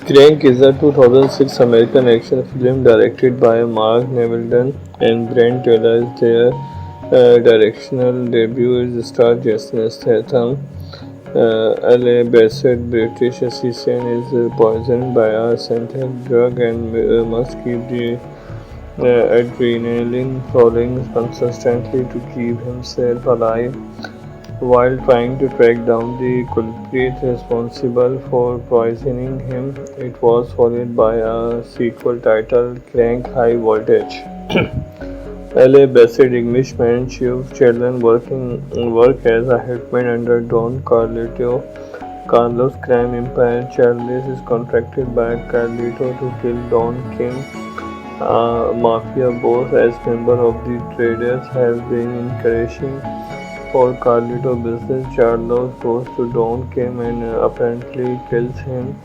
Crank is a 2006 American action film directed by Mark Neville and Brent Taylor. Their directional debut is star Jason Statham. L.A. Bassett, British assassin, is poisoned by a synthetic drug and must keep the adrenaline flowing consistently to keep himself alive. While trying to track down the culprit responsible for poisoning him, it was followed by a sequel titled Crank High Voltage. L.A. Bassett, Englishman, chief children work as a hitman under Don Carlito. Carlos' crime empire. Charles is contracted by Carlito to kill Don King, a mafia boss. As member of the traders have been encouraging for Carlito business, Charles goes to Don Kim and apparently kills him.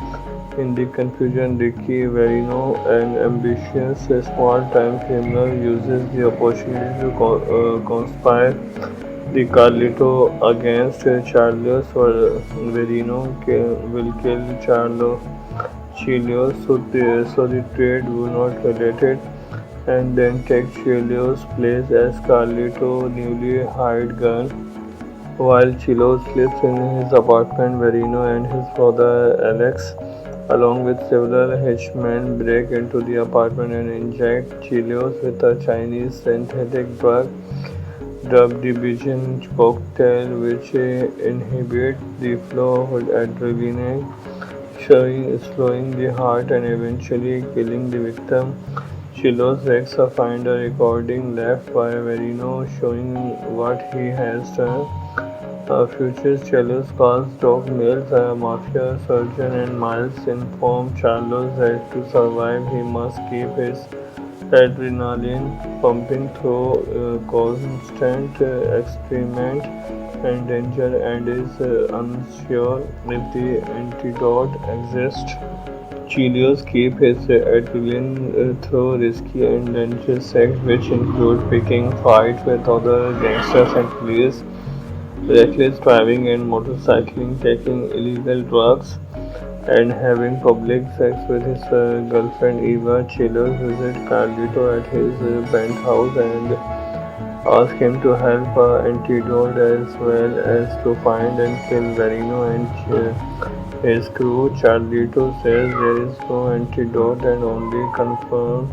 In the confusion, Ricky Verino, an ambitious small-time criminal, uses the opportunity to conspire the Carlito against Charles. Verino will kill Charles Chilios, so the trade will not related, and then take Chilios' place as Carlito newly hired gun. While Chilo sleeps in his apartment, Verino and his brother Alex, along with several henchmen, break into the apartment and inject Chilios with a Chinese synthetic drug dubbed the Bijan cocktail, which inhibits the flow of adrenaline, slowing the heart and eventually killing the victim. Chilos Rex finds a recording left by Verino showing what he has done. Future Chilos calls Doc Mills, a mafia surgeon, and Miles informs Charles that to survive he must keep his adrenaline pumping through constant experiment and danger, and is unsure if the antidote exists. Chelios keep his adrenaline through risky and dangerous acts, which include picking fights with other gangsters and police, reckless driving and motorcycling, taking illegal drugs, and having public sex with his girlfriend Eva. Chelios visits Carlito at his penthouse and asks him to help antidote as well as to find and kill Verino and his crew. Charlito says there is no antidote and only confirms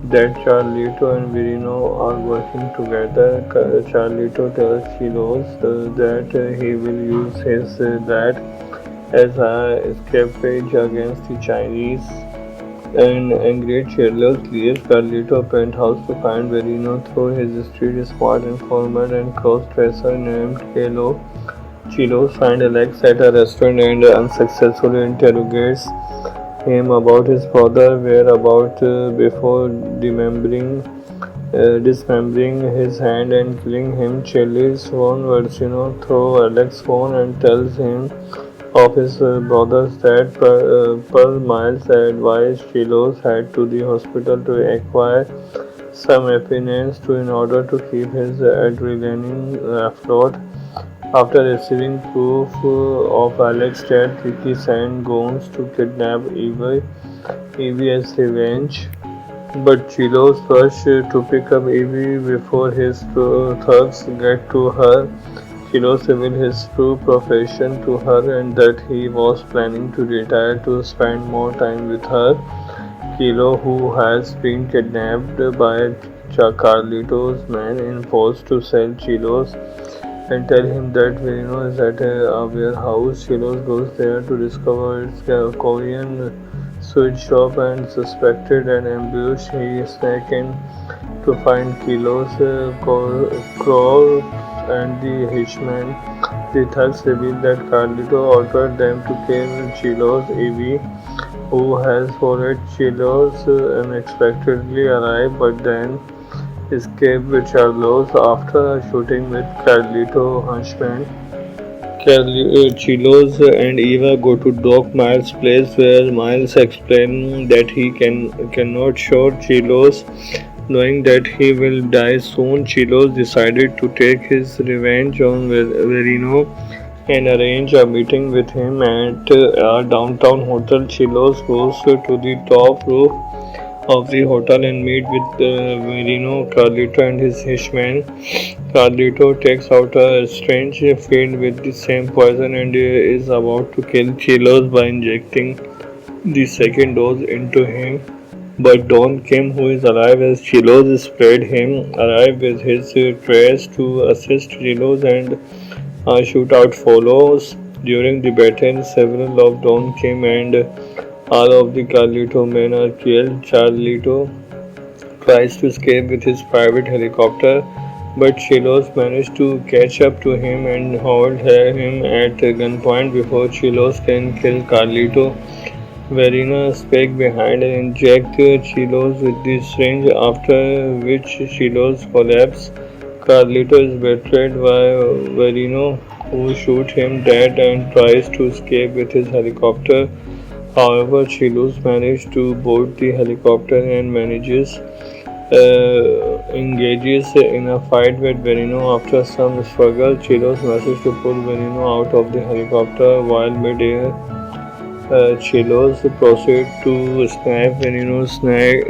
that Charlito and Verino are working together. Charlito tells Chilos that he will use his that as a escapade against the Chinese. An angry Chilos leaves Carlito penthouse to find Verino through his street smart informant and cross-dresser named Kalo. Chilos finds Alex at a restaurant and unsuccessfully interrogates him about his brother's whereabouts before dismembering his hand and killing him. Chilis phone Versino through Alex's phone and tells him of his brother's death. Per Miles' advice, Chilos head to the hospital to acquire some epiphanies in order to keep his adrenaline afloat. After receiving proof of Alex's death, Ricky sends goons to kidnap Evie as revenge. But Chilos rushes to pick up Evie before his thugs get to her. Chilos reveals his true profession to her and that he was planning to retire to spend more time with her. Kilo, who has been kidnapped by Carlito's men, is forced to sell Chilos and tell him that Verino is at a warehouse. Chilos goes there to discover its Korean sweet shop and suspected an ambush. He snuck in to find Kilo's crow and the hitchman. The thugs reveal that Carlito ordered them to kill Chilos. Evie, who has followed Chilos, unexpectedly arrived but then escaped with Charlos after a shooting with Carlito henchmen. Chilos and Eva go to Doc Miles' place where Miles explains that he cannot shoot Chilos. Knowing that he will die soon, Chilos decided to take his revenge on Verino. and arrange a meeting with him at a downtown hotel. Chilos goes to the top roof of the hotel and meet with Marino, Carlito, and his hitchman. Carlito takes out a strange field with the same poison and is about to kill Chilos by injecting the second dose into him. But Don Kim, who is alive as Chilos, spread him arrive with his trace to assist Chilos, and a shootout follows. During the battle, several of Don Kim and all of the Carlito men are killed. Carlito tries to escape with his private helicopter, but Chilos manages to catch up to him and hold him at gunpoint before Chilos can kill Carlito. Verena spake behind and inject Chilos with the syringe, after which Chilos collapses. Carlito is betrayed by Verino, who shoots him dead and tries to escape with his helicopter. However, Chilos manages to board the helicopter and engages in a fight with Veneno. After some struggle, Chilos manages to pull Veneno out of the helicopter while mid-air. Chilos proceeds to snap Veneno's neck,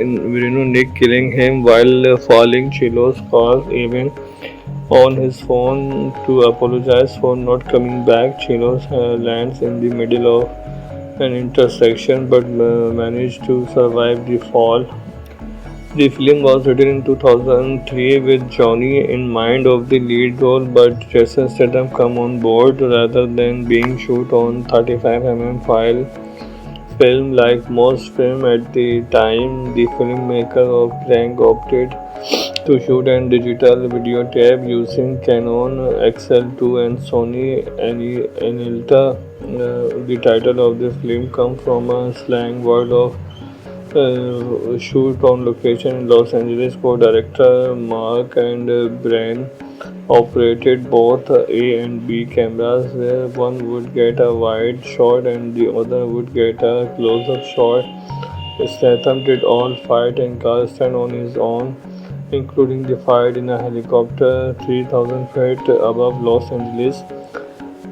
killing him while falling. Chilos calls even on his phone to apologize for not coming back. Chilos lands in the middle of an intersection but managed to survive the fall. The film was written in 2003 with Johnny in mind of the lead role, but Jason Statham come on board rather than being shot on 35mm film. Like most films at the time, the filmmaker of Crank opted to shoot a digital videotape using Canon XL2 and Sony Anilta. The title of the film comes from a slang word of shoot on location in Los Angeles. Co-director Mark and Brian operated both A and B cameras, where one would get a wide shot and the other would get a close-up shot. Statham did all fight and car stunt on his own, including the fight in a helicopter 3,000 feet above Los Angeles.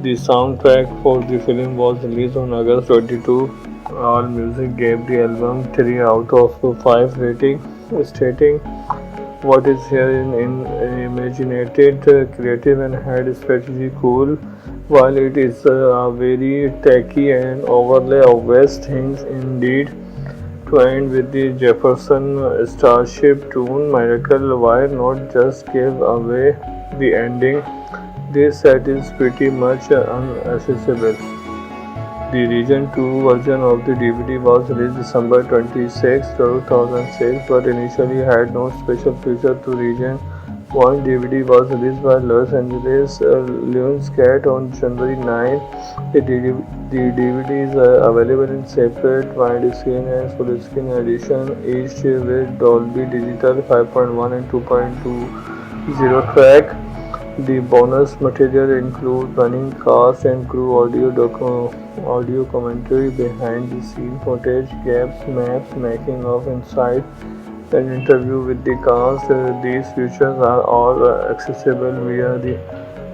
The soundtrack for the film was released on August 22. AllMusic gave the album 3 out of 5 rating, stating, "What is here in imaginative, creative, and had strategy cool, while it is a very tacky and overly obvious things indeed." To end with the Jefferson Starship tune, Miracle, why not just give away the ending? This set is pretty much unaccessible. The Region 2 version of the DVD was released December 26, 2006, but initially had no special feature to Region 1. DVD was released by Los Angeles Lionsgate on January 9. The DVD is available in separate widescreen and full screen edition, each with Dolby Digital 5.1 and 2.20 track. The bonus material includes running cast and crew audio commentary, behind the scene footage, gaps, maps, making of inside, an interview with the cast. These features are all accessible via the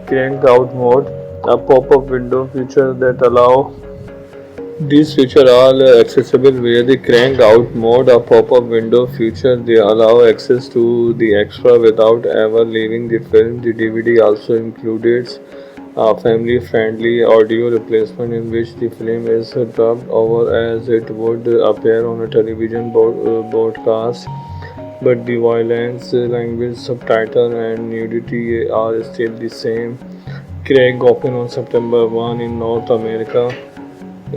cranked out mode, a pop-up window feature that allow these features are accessible via the cranked out mode, a pop-up window feature. They allow access to the extra without ever leaving the film. The DVD also includes a family-friendly audio replacement in which the film is dubbed over as it would appear on a television broadcast, but the violence, language, subtitle, and nudity are still the same. Craig opened on September 1 in North America.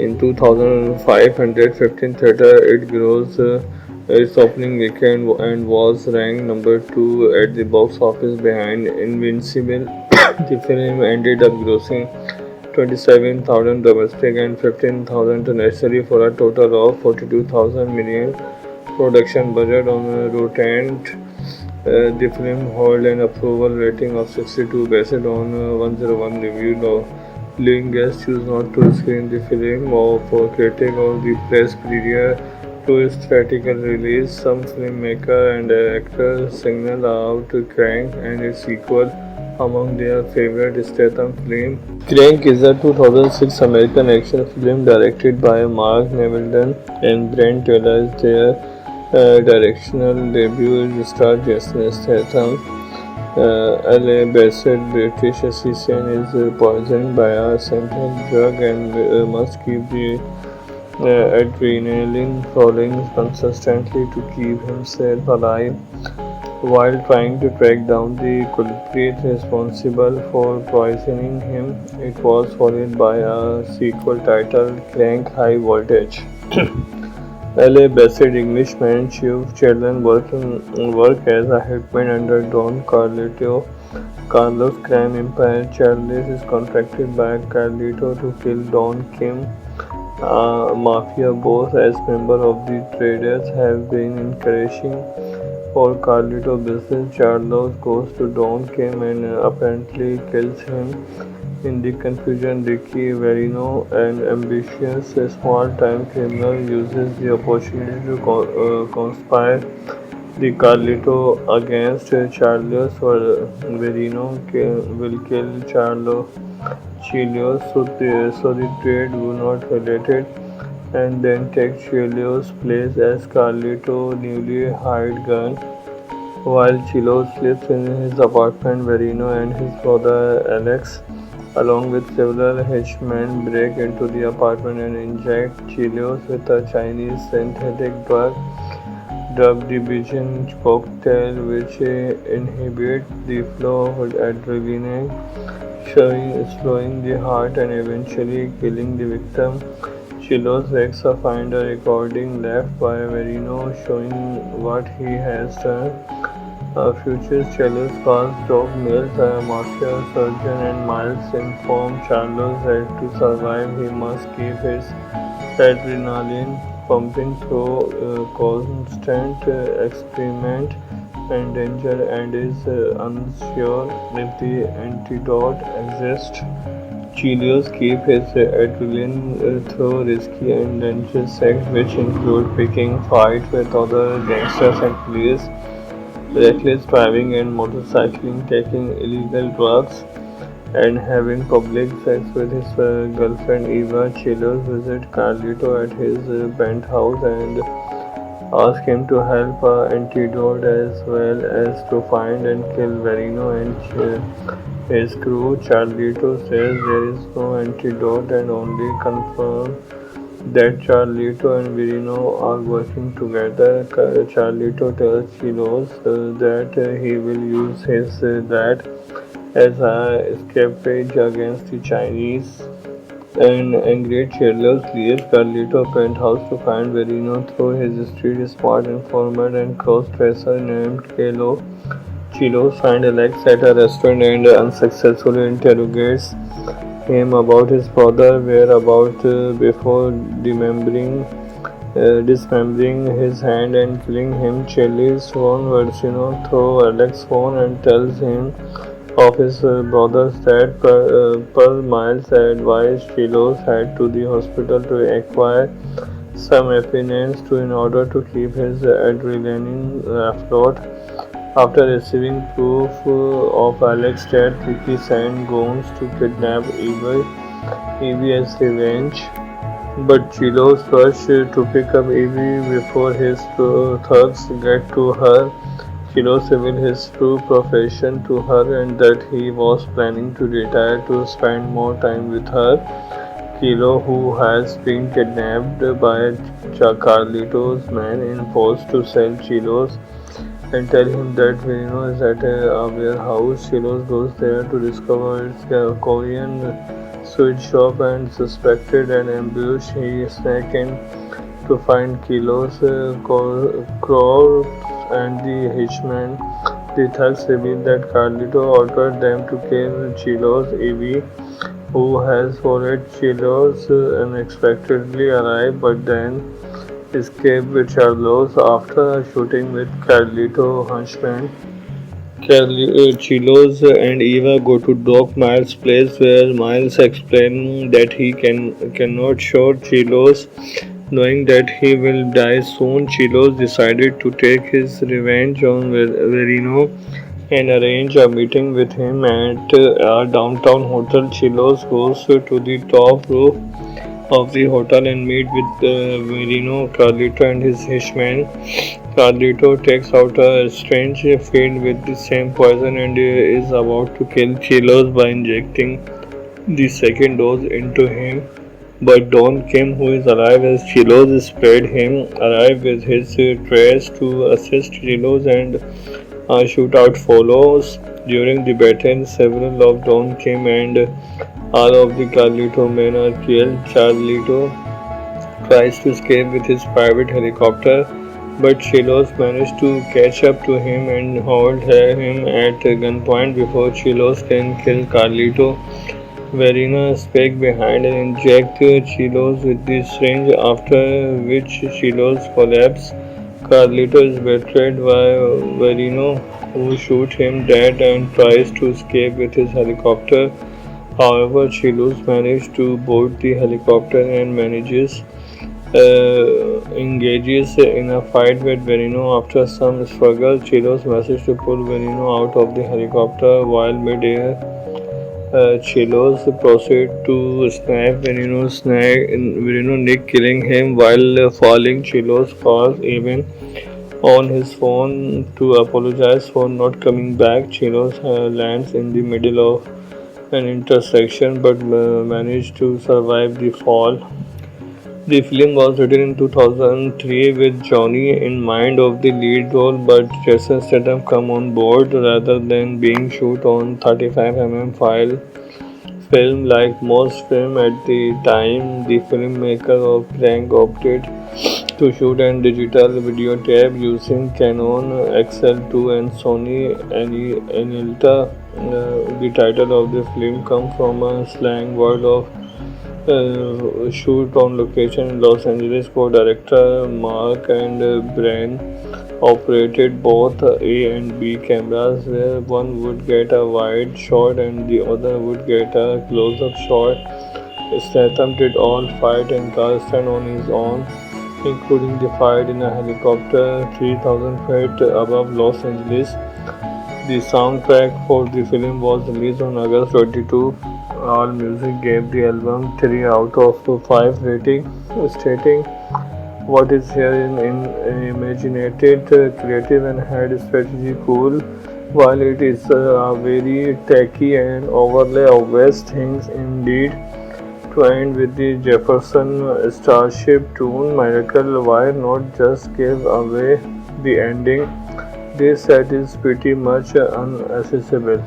In 2,515 theater, it grossed its opening weekend and was ranked number 2 at the box office behind Invincible. The film ended up grossing 27,000 domestic and 15,000 internationally for a total of 42,000 million production budget. On Rotten the film held an approval rating of 62 based on 101 review. Leading guests choose not to screen the film or for critic or the press prior to its theatrical release. Some filmmaker and directors signaled out Crank and its sequel among their favorite Statham films. Crank is a 2006 American action film directed by Mark Neville and Brent Taylor. Their directional debut is star Jason Statham. LA based British assassin is poisoned by a synthetic drug and must keep the adrenaline flowing consistently to keep himself alive. While trying to track down the culprit responsible for poisoning him, it was followed by a sequel titled Crank High Voltage. LA-based Englishman Chief Sheldon work as a hitman under Don Carlos crime empire. Charles is contracted by Carlito to kill Don Kim, a mafia boss. As member of the traders have been encouraging for Carlito business, Charles goes to Don Kim and apparently kills him. In the confusion, Ricky Verino, an ambitious small-time criminal, uses the opportunity to conspire the Carlito against Charles. Verino will kill Chilios so the trade do not related, and then take Chilios' place as Carlito newly hired gun. While Chilo sleeps in his apartment, Verino and his brother Alex, along with several henchmen, break into the apartment and inject Chilios with a Chinese synthetic drug dubbed the Bijan cocktail, which inhibits the flow of adrenaline, slowing the heart and eventually killing the victim. Chilos Rexa find a recording left by Verino showing what he has done. Future Charles calls Doc Mills, a mafia surgeon, and Miles inform Charles that to survive he must keep his adrenaline pumping through constant experiment and danger, and is unsure if the antidote exists. Chilios keep his adrenaline through risky and dangerous acts, which include picking fights with other gangsters and police, reckless driving and motorcycling, taking illegal drugs, and having public sex with his girlfriend Eva. Chilios visit Carlito at his penthouse and ask him to help antidote as well as to find and kill Verino and his crew. Carlito says there is no antidote and only confirm that Carlito and Verino are working together. Carlito tells Chilos that he will use his that as a escapade against the Chinese. An angry Chilos leaves Carlito penthouse to find Verino through his street smart informant and cross-dresser named Kalo. Chilos finds Alex at a restaurant and unsuccessfully interrogates him about his brother whereabouts before dismembering his hand and killing him. Chilis warns Versino through Alex's phone and tells him of his brother's death. Per Miles' advice, Chilos head to the hospital to acquire some evidence in order to keep his adrenaline afloat. After receiving proof of Alex's death, Ricky sends goons to kidnap Evie as revenge. But Chilos rushes to pick up Evie before his thugs get to her. Chilos reveals his true profession to her and that he was planning to retire to spend more time with her. Kilo, who has been kidnapped by Carlito's men, is forced to sell Chilos and tell him that Verino is at a warehouse. Chilos goes there to discover it's a Korean sweet shop and suspected an ambush. He sneaks in to find Kilo's corpse and the hitchman. The thugs reveal that Carlito ordered them to kill Chilos. Evie, who has followed Chilos, unexpectedly arrives but then escape with Charlos after shooting with Carlito henchmen. Chilos and Eva go to Doc Miles' place where Miles explains that he cannot shoot Chilos. Knowing that he will die soon, Chilos decided to take his revenge on Verino. and arrange a meeting with him at a downtown hotel. Chilos goes to the top roof of the hotel and meet with Marino, Carlito, and his hitchman. Carlito takes out a strange field with the same poison and is about to kill Chilos by injecting the second dose into him. But Don Kim, who is alive as Chilos sprayed him, arrives with his trace to assist Chilos and a shootout follows. During the battle, several of Don Kim and all of the Carlito men are killed. Carlito tries to escape with his private helicopter, but Chilos manages to catch up to him and hold him at gunpoint before Chilos can kill Carlito. Verena spake behind and inject Chilos with the syringe, after which Chilos collapses. Carlito is betrayed by Verino, who shoots him dead and tries to escape with his helicopter. However, Chilos manages to board the helicopter and engages in a fight with Verino. After some struggle, Chilos manages to pull Verino out of the helicopter while mid-air. Chilos proceeds to snap Verino neck, killing him while falling. Chilos calls even on his phone to apologize for not coming back. Chilos lands in the middle of an intersection but managed to survive the fall. The film was written in 2003 with Johnny in mind of the lead role, but Jason Statham come on board rather than being shot on 35mm film. Like most films at the time, the filmmaker of Crank opted to shoot and digital videotape using Canon XL2 and Sony Anilta. The title of the film comes from a slang word of shoot on location in Los Angeles. Co-director Mark and Brian operated both A and B cameras, where one would get a wide shot and the other would get a close-up shot. Statham did all fight and cast on his own, including the fight in a helicopter 3,000 feet above Los Angeles. The soundtrack for the film was released on August 22. AllMusic gave the album 3 out of 5 rating, stating, "What is here in imaginative, creative, and had strategy cool, while it is very tacky and overlay of West things indeed." To end with the Jefferson Starship tune, Miracle, why not just give away the ending? This set is pretty much unaccessible.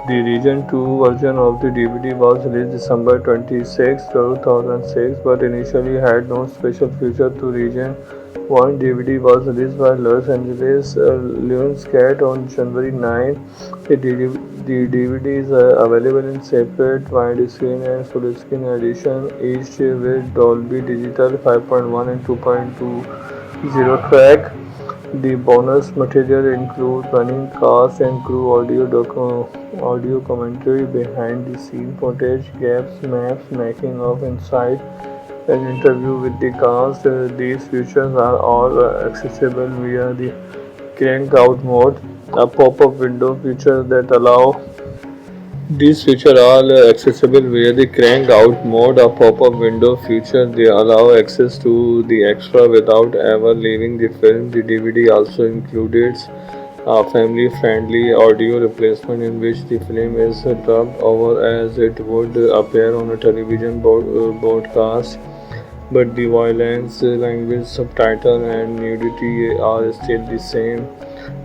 The Region 2 version of the DVD was released December 26, 2006, but initially had no special feature to Region 1. DVD was released by Los Angeles Lionsgate on January 9. The DVD is available in separate widescreen and full-screen edition, each with Dolby Digital 5.1 and 2.20 track. The bonus material includes running cast and crew audio commentary, behind the scene footage, gaps, maps, making of inside, an interview with the cast. These features are all accessible via the cranked out mode, a pop-up window feature that allow these features are accessible via the cranked out mode, a pop-up window feature. They allow access to the extra without ever leaving the film. The DVD also includes a family-friendly audio replacement in which the film is dubbed over as it would appear on a television broadcast, but the violence, language, subtitle, and nudity are still the same.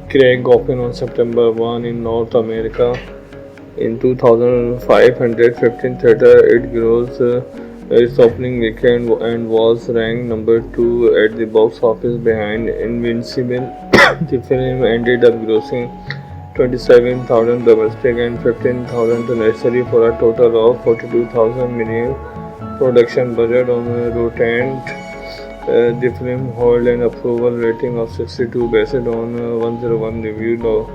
Craig opened on September 1 in North America. In 2,515 theater, it grossed its opening weekend and was ranked number 2 at the box office behind Invincible. The film ended up grossing 27,000 domestic and 15,000 internationally for a total of 42,000 million production budget. On Rotten the film held an approval rating of 62 based on 101 review.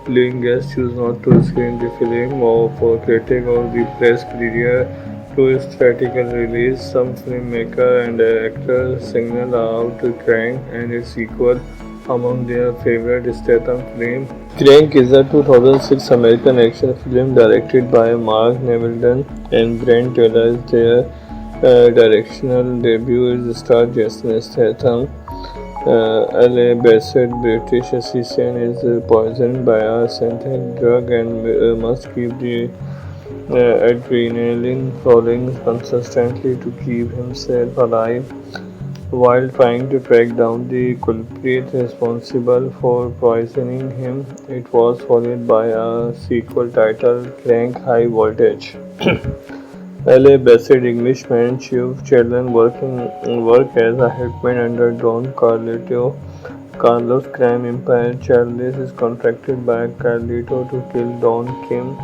Leading guests choose not to screen the film for critic or the press prior to its theatrical release. Some filmmaker and actors signal out Crank and its sequel among their favorite Statham films. Crank is a 2006 American action film directed by Mark Neville and Brent Taylor. Their directional debut is star Jason Statham. Al-Bassett, British assassin, is poisoned by a synthetic drug and must keep the adrenaline flowing consistently to keep himself alive. While trying to track down the culprit responsible for poisoning him, it was followed by a sequel titled Crank High Voltage. L.A. Bassett, Englishman, chief children work as a hitman under Don Carlos crime empire. Charles is contracted by Carlito to kill Don Kim,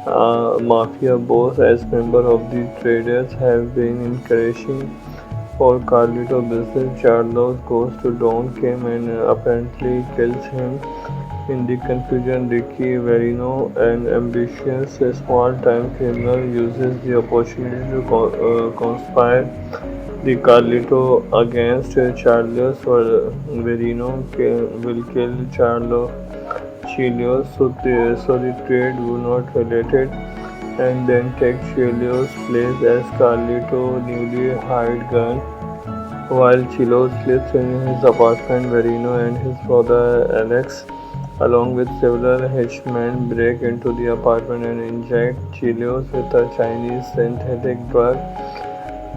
a mafia boss. As member of the traders have been encouraging for Carlito business, Charles goes to Don Kim and apparently kills him. In the confusion, Ricky Verino, an ambitious small-time criminal, uses the opportunity to conspire the Carlito against Charles. Verino will kill Chilios, so the trade will not related, and then take Chilios' place as Carlito newly hired gun. While Chilos lives in his apartment, Verino and his brother Alex, along with several henchmen, break into the apartment and inject Chilos with a Chinese synthetic drug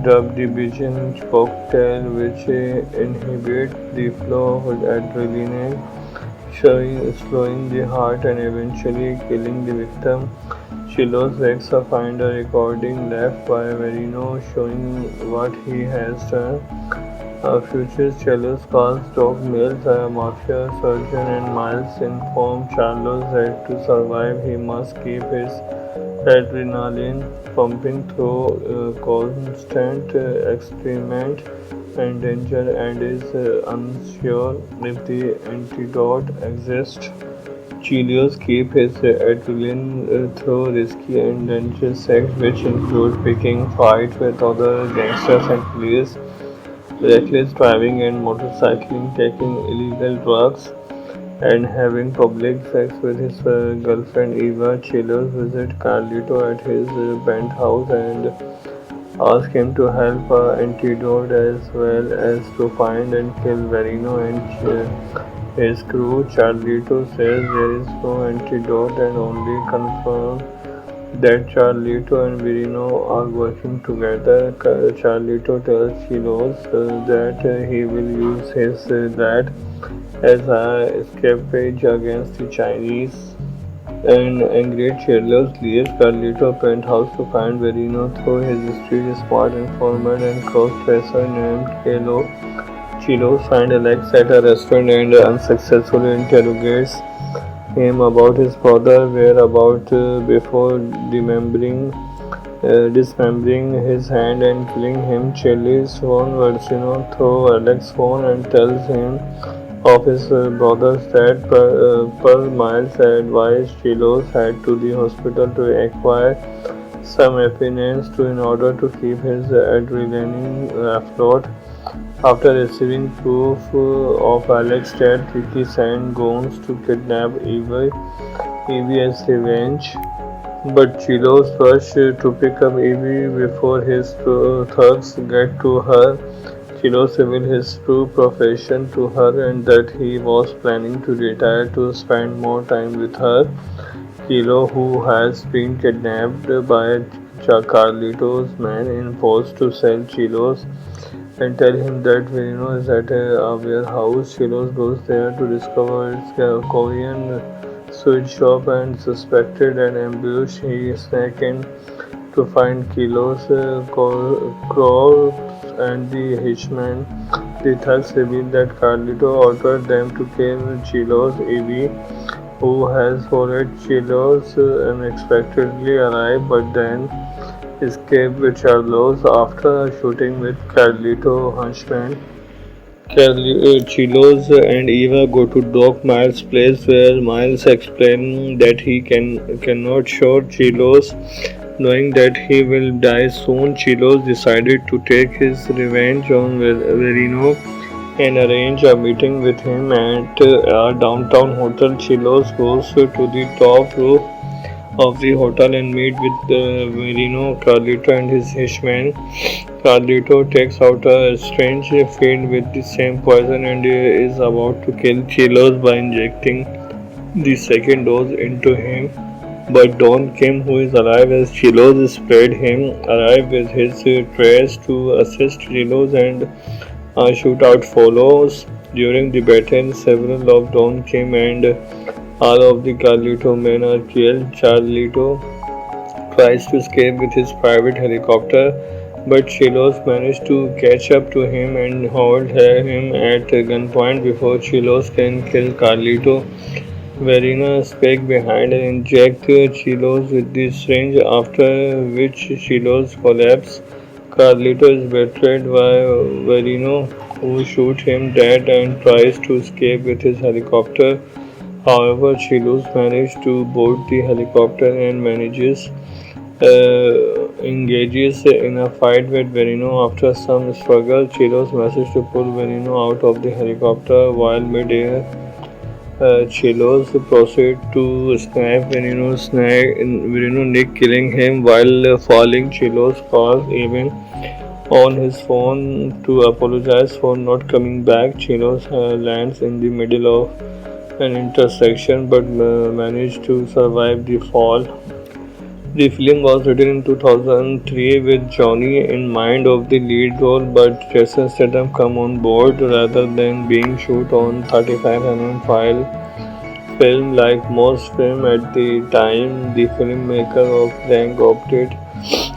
dubbed the Bijan cocktail, which inhibits the flow of adrenaline, slowing the heart and eventually killing the victim. Chilos Rex finds a recording left by Verino showing what he has done. Future Chilos calls Doc Mills, a mafia surgeon, and Miles informs Charles that to survive he must keep his adrenaline pumping through constant experiment and danger, and is unsure if the antidote exists. Chelios keeps his adrenaline through risky and dangerous acts, which include picking fights with other gangsters and police, reckless driving and motorcycling, taking illegal drugs, and having public sex with his girlfriend Eva. Chelios visits Carlito at his penthouse and asks him to help antidote as well as to find and kill Verino and his crew. Carlito says there is no antidote and only confirms that Carlito and Verino are working together. Carlito tells Chilos that he will use his that as a escapade against the Chinese. An angry Chilos leaves Carlito penthouse to find Verino through his street smart informant and cross-dresser named Kelo. Chilos finds Alex at a restaurant and unsuccessfully interrogates him about his brother whereabouts before dismembering his hand and killing him. Chilis phone Versino through Alex's phone and tells him of his brother's death. Per Miles' advice, Chilos head to the hospital to acquire some evidence in order to keep his adrenaline afloat. After receiving proof of Alex's death, Ricky sends goons to kidnap Evie as revenge. But Chilos rushes to pick up Evie before his thugs get to her. Chilos reveals his true profession to her and that he was planning to retire to spend more time with her. Kilo, who has been kidnapped by Carlito's men, imposed to sell Chilos and tell him that Verino is at a warehouse. Chilos goes there to discover its Korean sweet shop and suspected an ambush. He snuck in to find Kilo's corpse and the hitchman. The thugs reveal that Carlito ordered them to kill Chilos. Evie, who has followed Chilos, unexpectedly arrived but then escaped with Charlos after a shooting with Carlito henchmen. Chilos and Eva go to Doc Miles' place where Miles explains that he cannot shoot Chilos. Knowing that he will die soon, Chilos decided to take his revenge on Verino. and arrange a meeting with him at a downtown hotel. Chilos goes to the top roof of the hotel and meet with Marino, Carlito, and his hitchman. Carlito takes out a strange field with the same poison and is about to kill Chilos by injecting the second dose into him. But Don Kim, who is alive as Chilos spread him, arrives with his trace to assist Chilos, and a shootout follows. During the battle, several of Don Kim and all of the Carlito men are killed. Carlito tries to escape with his private helicopter, but Chilos manages to catch up to him and hold him at gunpoint before Chilos can kill Carlito. Verena spake behind and inject Chilos with the syringe, after which Chilos collapses. Carlito is betrayed by Verino, who shoots him dead and tries to escape with his helicopter. However, Chilos manages to board the helicopter and engages in a fight with Verino. After some struggle, Chilos manages to pull Verino out of the helicopter while mid-air. Chilos proceeds to snap Verino neck, killing him while falling. Chilos calls even on his phone to apologize for not coming back. Chilos lands in the middle of an intersection but managed to survive the fall. The film was written in 2003 with Johnny in mind of the lead role, but Jason Statham come on board rather than being shot on 35mm film. Like most films at the time, the filmmaker of Rank opted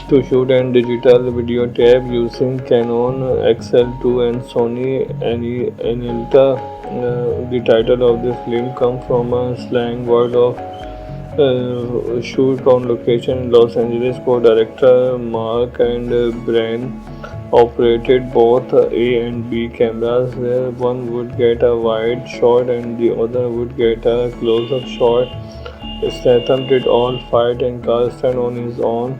to shoot and digital videotape using Canon XL2 and Sony Anelta. The title of the film comes from a slang word of shoot on location in Los Angeles. Co-director Mark and Brian operated both A and B cameras, where one would get a wide shot and the other would get a close-up shot. Statham did all fight and cast stunt on his own,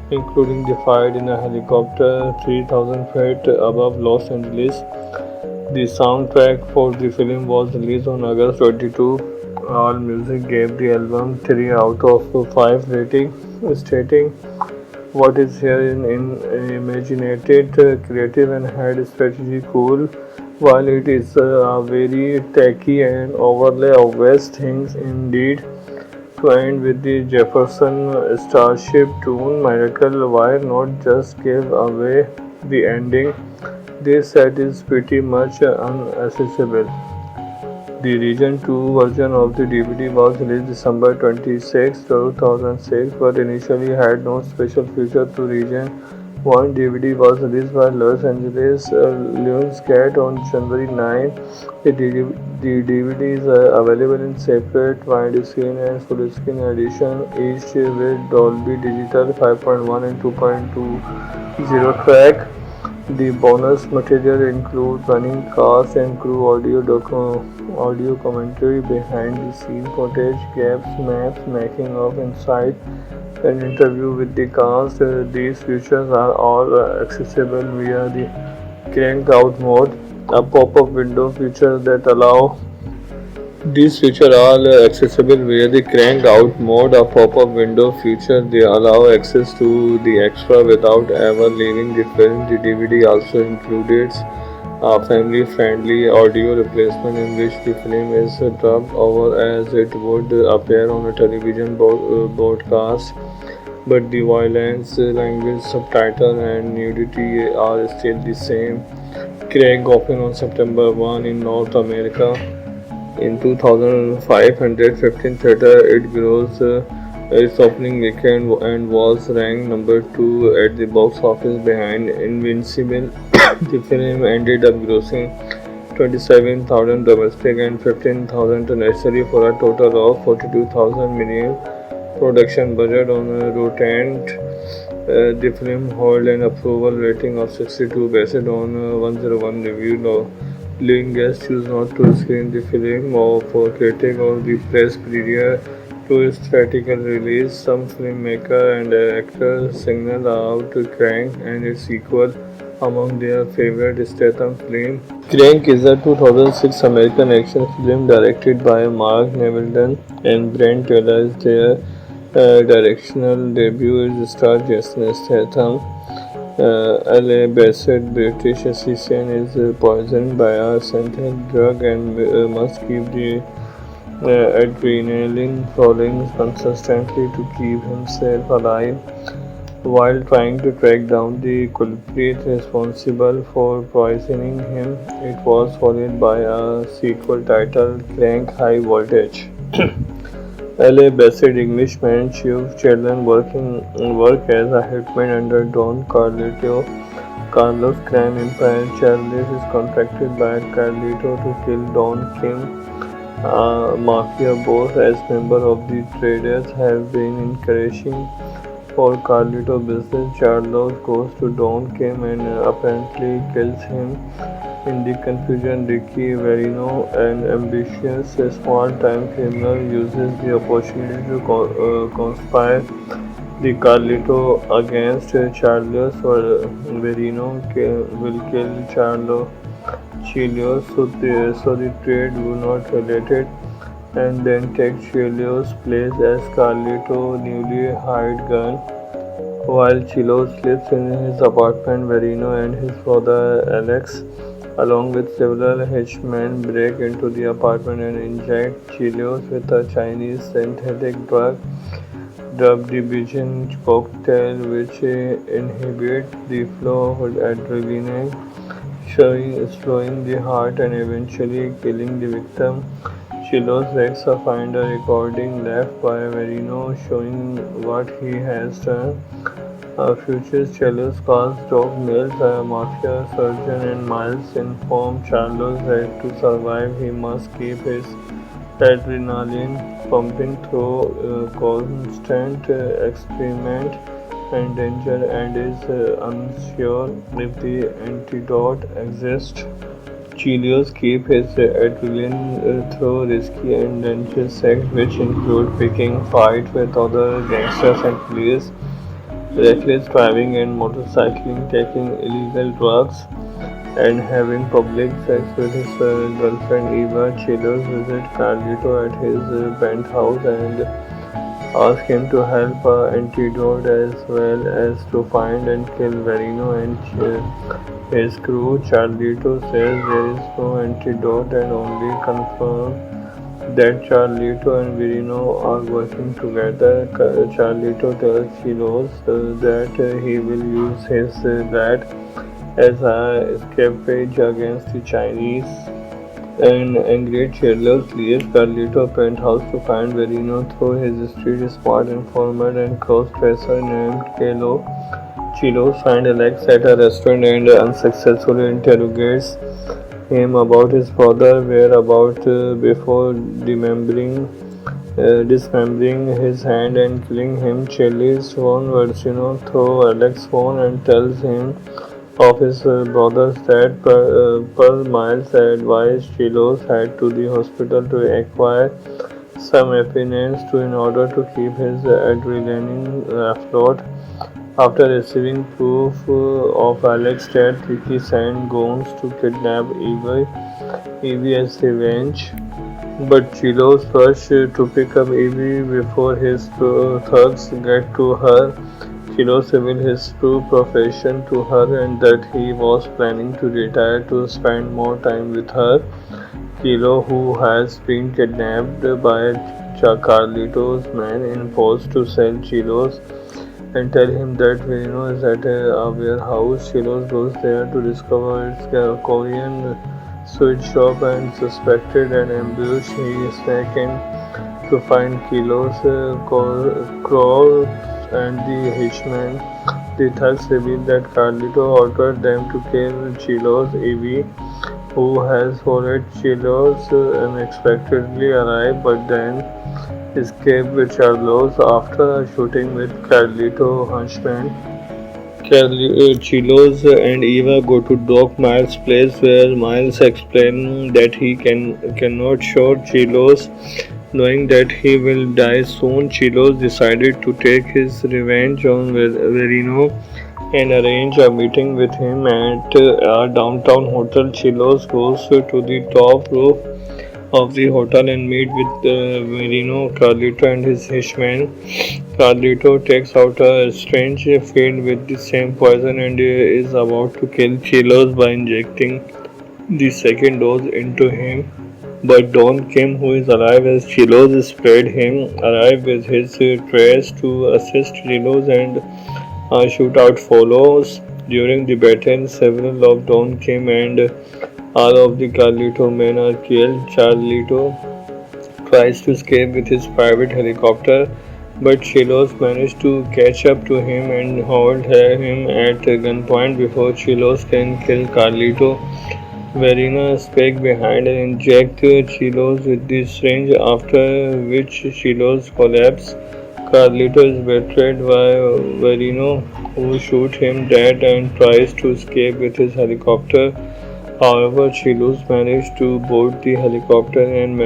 including the fight in a helicopter 3,000 feet above Los Angeles. The soundtrack for the film was released on August 22. AllMusic gave the album 3 out of 5 rating, stating, "What is here in imaginative, creative, and had strategy cool, while it is very tacky and overly obvious things indeed." To end with the Jefferson Starship tune, Miracle, why not just give away the ending? This set is pretty much unaccessible. The Region 2 version of the DVD was released December 26, 2006, but initially had no special feature to Region 1. DVD was released by Los Angeles Lionsgate on January 9. The DVD is available in separate widescreen and full screen edition, each with Dolby Digital 5.1 and 2.20 track. The bonus material includes running cast and crew audio commentary, behind the scene footage, gaps, maps, making of inside, an interview with the cast. These features are all accessible via the cranked out mode, a pop-up window feature that allow These features are accessible via the crank out mode, a pop-up window feature. They allow access to the extra without ever leaving the film. The DVD also includes a family-friendly audio replacement in which the film is dubbed over as it would appear on a television broadcast, but the violence, language, subtitle, and nudity are still the same. Craig opened on September 1 in North America. In 2015 theater, it grossed its opening weekend and was ranked number 2 at the box office behind Invincible. The film ended up grossing 27,000 domestic and 15,000 internationally for a total of 42,000 million. Production budget on Rotten. The film held an approval rating of 62 based on 101 review. Allowing guests choose not to screen the film or for critic or the press prior to its theatrical release. Some filmmaker and actors signaled out Crank and its sequel among their favorite Statham films. Crank is a 2006 American action film directed by Mark Neville and Brent Taylor. Their directional debut is star Jason Statham. LA based British assassin is poisoned by a synthetic drug and must keep the adrenaline flowing consistently to keep himself alive. While trying to track down the culprit responsible for poisoning him, it was followed by a sequel titled Crank High Voltage. LA-based Englishman Chief Sheldon work as a hitman under Don Carlos crime empire. Charles is contracted by Carlito to kill Don Kim, a mafia boss. As member of the traders have been encouraging for Carlito business, Charles goes to Don Kim and apparently kills him. In the confusion, Ricky Verino, an ambitious, small-time criminal, uses the opportunity to conspire the Carlito against Charles. Verino will kill Chilios, so the trade do not related, and then take Chilios' place as Carlito newly hired gun. While Chilo sleeps in his apartment, Verino and his brother Alex, along with several henchmen, break into the apartment and inject Chilios with a Chinese synthetic drug dubbed the Bijan cocktail, which inhibits the flow of adrenaline, slowing the heart and eventually killing the victim. Chilo's ex find a recording left by Verino showing what he has done. Future Charles calls Doc Mills, a mafia surgeon, and Miles inform Charles that to survive he must keep his adrenaline pumping through constant experiment and danger, and is unsure if the antidote exists. Chilios keep his adrenaline through risky and dangerous acts, which include picking fights with other gangsters and police, reckless driving and motorcycling, taking illegal drugs, and having public sex with his girlfriend Eva. Chilios visits Carlito at his penthouse and asks him to help antidote as well as to find and kill Verino and his crew. Carlito says there is no antidote and only confirm that Carlito and Verino are working together. Carlito tells Chilos that he will use his dad as a escapade against the Chinese. An angry Chilos leaves Carlito penthouse to find Verino through his street smart informant and cross-dresser named Kalo. Chilos finds Alex at a restaurant and unsuccessfully interrogates him about his brother whereabouts before dismembering his hand and killing him. Chilis phone Verino through Alex's phone and tells him of his brother's death. Per Miles advised Chilos head to the hospital to acquire some evidence in order to keep his adrenaline afloat. After receiving proof of Alex's death, Ricky sent goons to kidnap Evie as revenge. But Chilos rushed to pick up Evie before his thugs get to her. Chilos revealed his true profession to her and that he was planning to retire to spend more time with her. Kilo, who has been kidnapped by Carlito's men, enforced to sell Chilos and tell him that Verino is at a warehouse. Chilos goes there to discover its Korean sweet shop and suspected an ambush. He snuck in to find Kilo's corpse and the hitchman. The thugs reveal that Carlito ordered them to kill Chilos. Evie, who has followed Chilos, unexpectedly arrived but then escaped with Charlos after a shooting with Carlito henchmen. Chilos and Eva go to Doc Miles' place where Miles explains that he cannot shoot Chilos. Knowing that he will die soon, Chilos decided to take his revenge on Verino and arrange a meeting with him at a downtown hotel. Chilos goes to the top roof of the hotel and meet with Marino, Carlito, and his hitchman. Carlito takes out a strange field with the same poison and is about to kill Chilos by injecting the second dose into him. But Don Kim, who is alive as Chilos sprayed him, arrives with his trace to assist Chilos and a shootout follows. During the battle, several of Don Kim and all of the Carlito men are killed. Charlito tries to escape with his private helicopter, but Chilos manages to catch up to him and hold him at gunpoint before Chilos can kill Carlito. Verena spake behind and inject Chilos with the syringe, after which Chilos collapses. Carlito is betrayed by Verino, who shoots him dead and tries to escape with his helicopter. However, Chilos manages to board the helicopter and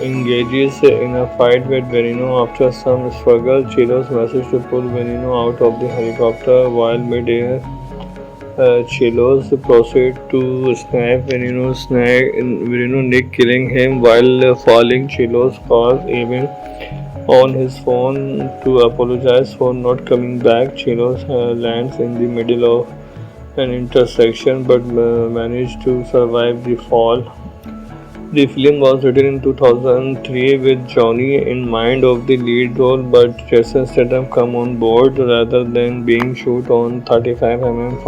engages in a fight with Verino. After some struggle, Chilos manages to pull Verino out of the helicopter while mid-air. Chilos proceed to snap Verino neck, killing him while falling. Chilos calls even on his phone to apologize for not coming back. Chilos lands in the middle of an intersection but managed to survive the fall. The film was written in 2003 with Johnny in mind of the lead role, but Jason Statham come on board rather than being shot on 35mm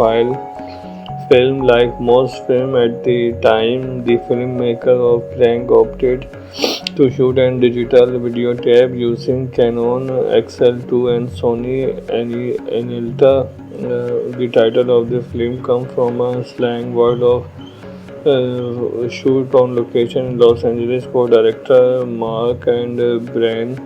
film. Like most films at the time, the filmmaker of Crank opted to shoot on digital videotape using Canon XL2 and Sony Anilta. The title of the film comes from a slang word of shoot on location in Los Angeles. Co-director Mark and Brian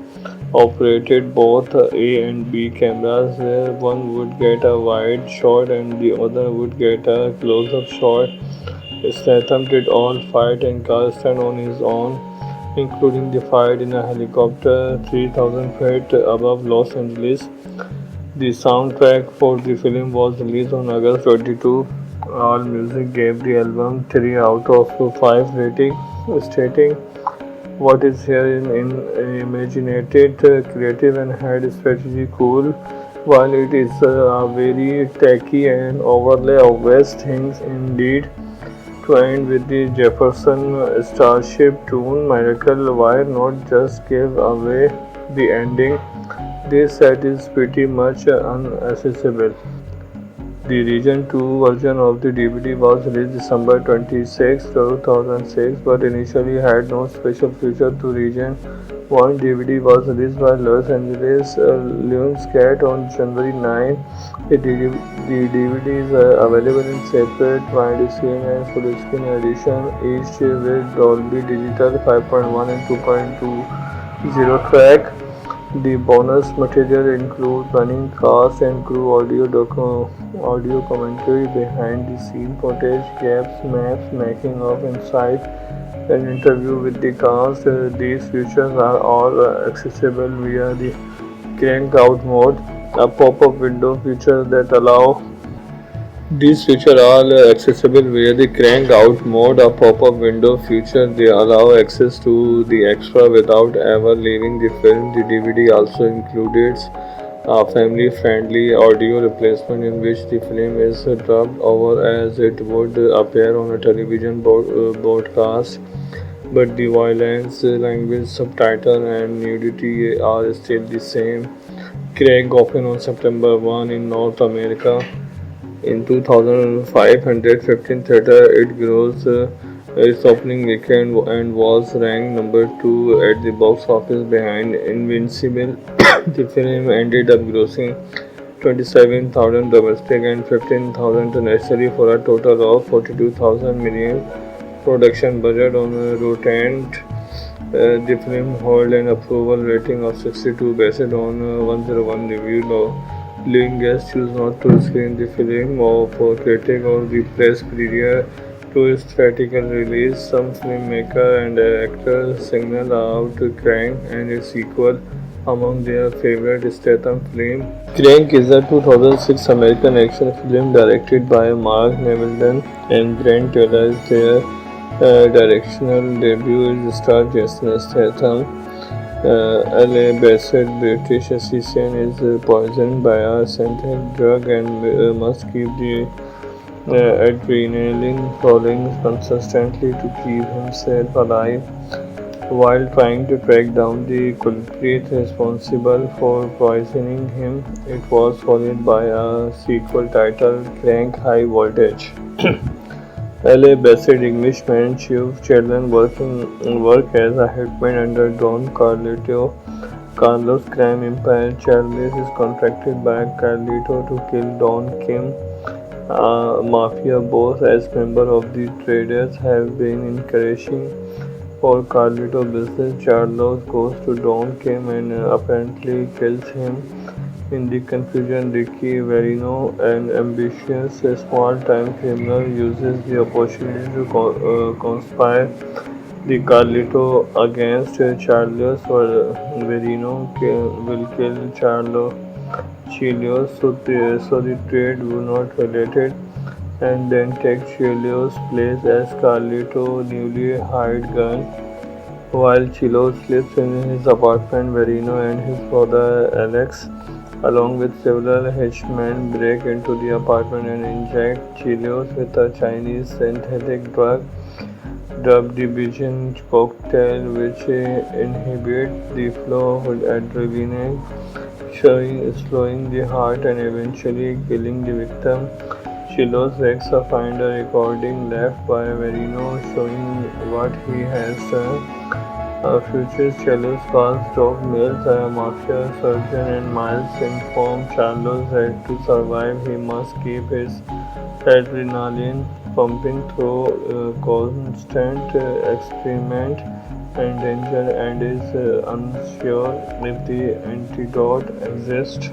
operated both A and B cameras, where one would get a wide shot and the other would get a close-up shot. Statham did all fight and cast on his own, including the fight in a helicopter 3,000 feet above Los Angeles. The soundtrack for the film was released on August 22. AllMusic gave the album 3 out of 5 rating, stating, "What is here in imaginative, creative, and had strategy cool, while it is very tacky and overlay of West things indeed." To end with the Jefferson Starship tune, Miracle, why not just give away the ending? This set is pretty much unaccessible. The Region 2 version of the DVD was released December 26, 2006, but initially had no special feature to Region 1. DVD was released by Los Angeles Lionsgate on January 9. The DVD is available in separate widescreen and full-screen edition, each with Dolby Digital 5.1 and 2.20 track. The bonus material includes running cast and crew audio commentary, behind the scene footage, gaps, maps, making of, insight, and interview with the cast. These features are all accessible via the crank out mode, a pop-up window feature that allow these features are accessible via the crank out mode, a pop-up window feature. They allow access to the extra without ever leaving the film. The DVD also includes a family-friendly audio replacement in which the film is dubbed over as it would appear on a television broadcast, but the violence, language, subtitle, and nudity are still the same. Craig opened on September 1 in North America. In 2015 theater, it grossed its opening weekend and was ranked number 2 at the box office behind Invincible. The film ended up grossing 27,000 domestic and 15,000 internationally for a total of 42,000 million production budget. On Rotten the film held an approval rating of 62 based on 101 review. Allowing guests choose not to screen the film or for critic or the press prior to its theatrical release. Some filmmaker and actors signal out Crank and its sequel among their favorite Statham film. Crank is a 2006 American action film directed by Mark Neville and Grant Taylor. Their directorial debut is star Jason Statham. LA based British assassin is poisoned by a synthetic drug and must keep the adrenaline flowing consistently to keep himself alive. While trying to track down the culprit responsible for poisoning him, it was followed by a sequel titled Crank High Voltage. LA-based Englishman Chief Children work as a hitman under Don Carlito. Carlos' crime empire Charles is contracted by Carlito to kill Don Kim, a mafia boss. As member of the traders have been encouraging for Carlito business, Charles goes to Don Kim and apparently kills him. In the confusion, Ricky Verino, an ambitious small-time criminal, uses the opportunity to conspire the Carlito against Charles. Verino will kill Charles Chilios, so the trade will not related, and then take Chilios' place as Carlito newly hired gun. While Chilo sleeps in his apartment, Verino and his brother Alex, along with several henchmen, break into the apartment and inject Chilios with a Chinese synthetic drug dubbed the Bijan cocktail, which inhibits the flow of adrenaline, slowing the heart and eventually killing the victim. Chilos Rex find a recording left by Verino showing what he has done. Future Chilos calls Doc Mills a mafia surgeon, and Miles informs Charles that to survive he must keep his adrenaline pumping through constant experiment and danger, and is unsure if the antidote exists.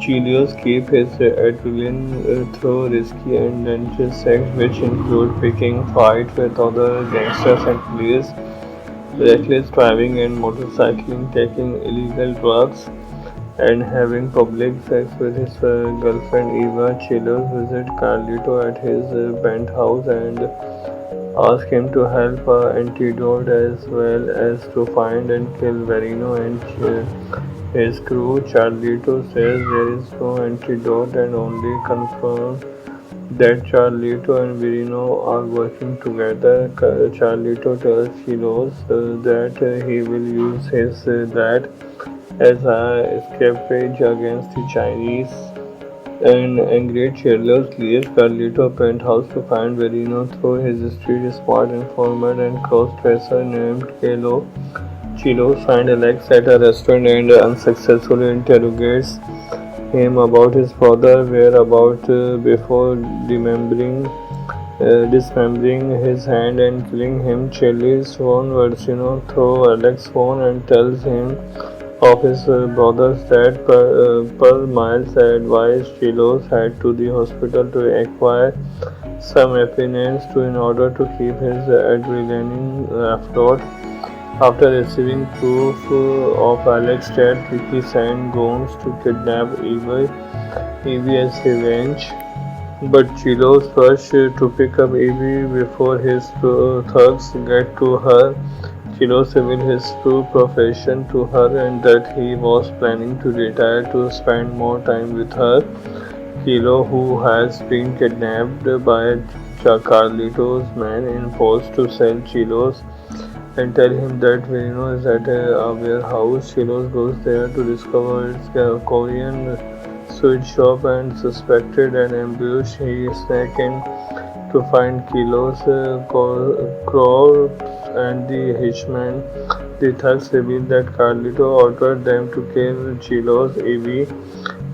Chilios keep his adrenaline through risky and dangerous acts, which include picking fights with other gangsters and police, reckless driving and motorcycling, taking illegal drugs, and having public sex with his girlfriend Eva. Chilios visit Carlito at his penthouse and ask him to help antidote as well as to find and kill Verino and his crew. Carlito says there is no antidote and only confirms that Carlito and Verino are working together. Carlito tells Chilos that he will use his that as a escapade against the Chinese. An angry Chilos leaves Carlito penthouse to find Verino through his street smart informant and cross-dresser named Kalo. Chilos finds Alex at a restaurant and unsuccessfully interrogates him about his brother's whereabouts before dismembering his hand and killing him. Chilos phone Versino through Alex's phone and tells him of his brother's death. Per Miles advised Chilos head to the hospital to acquire some evidence in order to keep his adrenaline afloat. After receiving proof of Alex's death, Ricky sent goons to kidnap Evie as revenge. But Chilos rushed to pick up Evie before his thugs get to her. Chilos revealed his true profession to her and that he was planning to retire to spend more time with her. Kilo, who has been kidnapped by Carlito's men, enforced to sell Chilos and tell him that Verino is at a warehouse. Chilos goes there to discover its Korean sweet shop and suspected an ambush. He snuck in to find Kilo's corpse and the hitchman. The thugs reveal that Carlito ordered them to kill Chilos. Evie,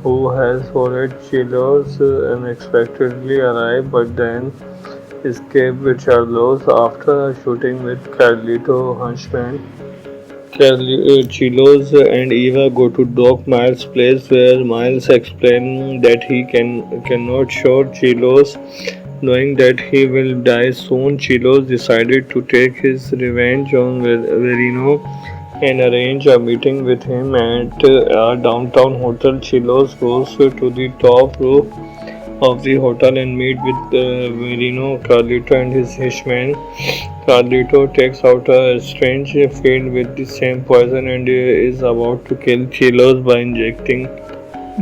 who has followed Chilos, unexpectedly arrived but then escaped with Charlos after a shooting with Carlito henchmen. Chilos and Eva go to Doc Miles' place where Miles explains that he cannot shoot Chilos. Knowing that he will die soon, Chilos decided to take his revenge on Verino. and arrange a meeting with him at a downtown hotel. Chilos goes to the top roof of the hotel and meet with Marino, Carlito, and his hitchman. Carlito takes out a strange field with the same poison and is about to kill Chilos by injecting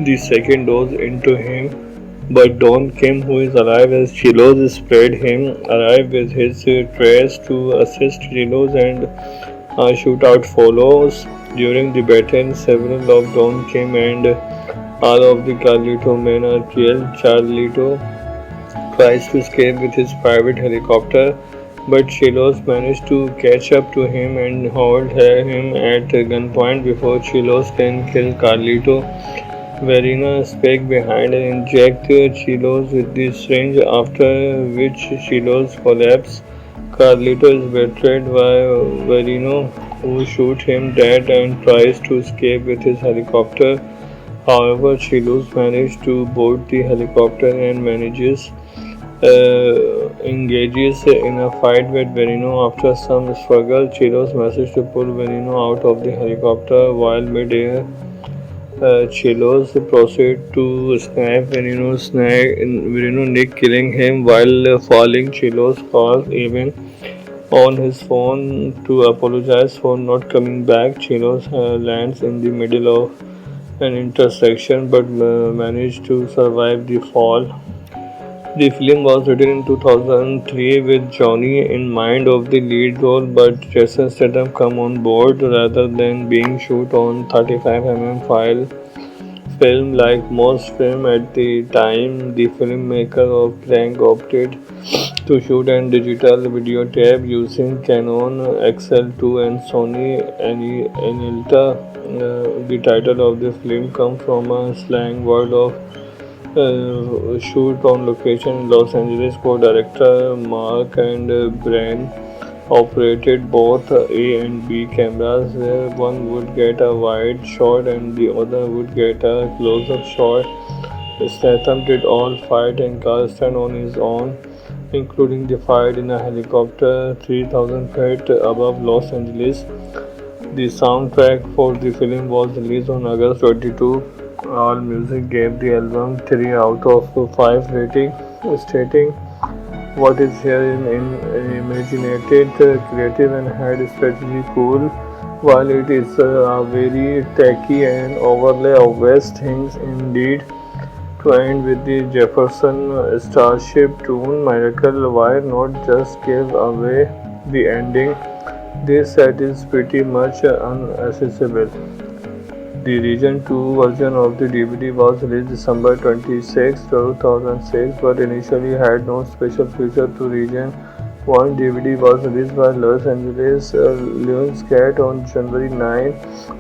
the second dose into him. But Don Kim, who is alive as Chilos spread him, arrives with his trace to assist Chilos, and a shootout follows. During the battle, several of Don Kim and all of the Carlito men are killed. Carlito tries to escape with his private helicopter, but Chilos manages to catch up to him and hold him at gunpoint before Chilos can kill Carlito. Verena speaks behind and injects Chilos with the syringe, after which Chilos collapses. Carlito is betrayed by Verino, who shoots him dead and tries to escape with his helicopter. However, Chilos manages to board the helicopter and engages in a fight with Verino. After some struggle, Chilos manages to pull Verino out of the helicopter while mid-air. Chilos proceeds to snap Verino neck, killing him while falling. Chilos calls even on his phone to apologize for not coming back. Chilos lands in the middle of an intersection but managed to survive the fall. The film was written in 2003 with Johnny in mind of the lead role, but Jason Statham come on board rather than being shot on 35mm film. Like most films at the time, the filmmaker of Crank opted to shoot and digital videotape using Canon XL2 and Sony Anelta. The title of the film comes from a slang word of shoot on location in Los Angeles. Co-director Mark and Brian operated both A and B cameras, where one would get a wide shot and the other would get a close-up shot. Statham did all fight and cast on his own, including the fight in a helicopter 3,000 feet above Los Angeles. The soundtrack for the film was released on August 22. AllMusic gave the album 3 out of 5 rating, stating, "What is here in imaginative, creative, and had strategy cool, while it is a very tacky and overlay of West things indeed." To end with the Jefferson Starship tune, Miracle, why not just give away the ending? This set is pretty much unaccessible. The Region 2 version of the DVD was released December 26, 2006, but initially had no special feature to Region 1. DVD was released by Los Angeles Lionsgate on January 9.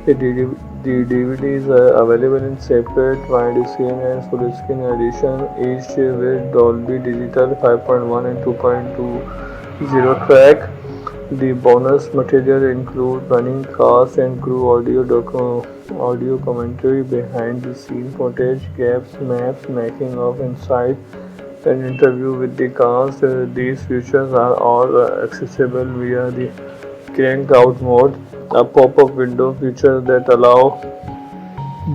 The DVD is available in separate widescreen and full-screen edition, each with Dolby Digital 5.1 and 2.20 track. The bonus material includes running cast and crew audio commentary, behind the scene footage, gaps, maps, making of inside, an interview with the cast. These features are all accessible via the cranked out mode, a pop-up window feature that allow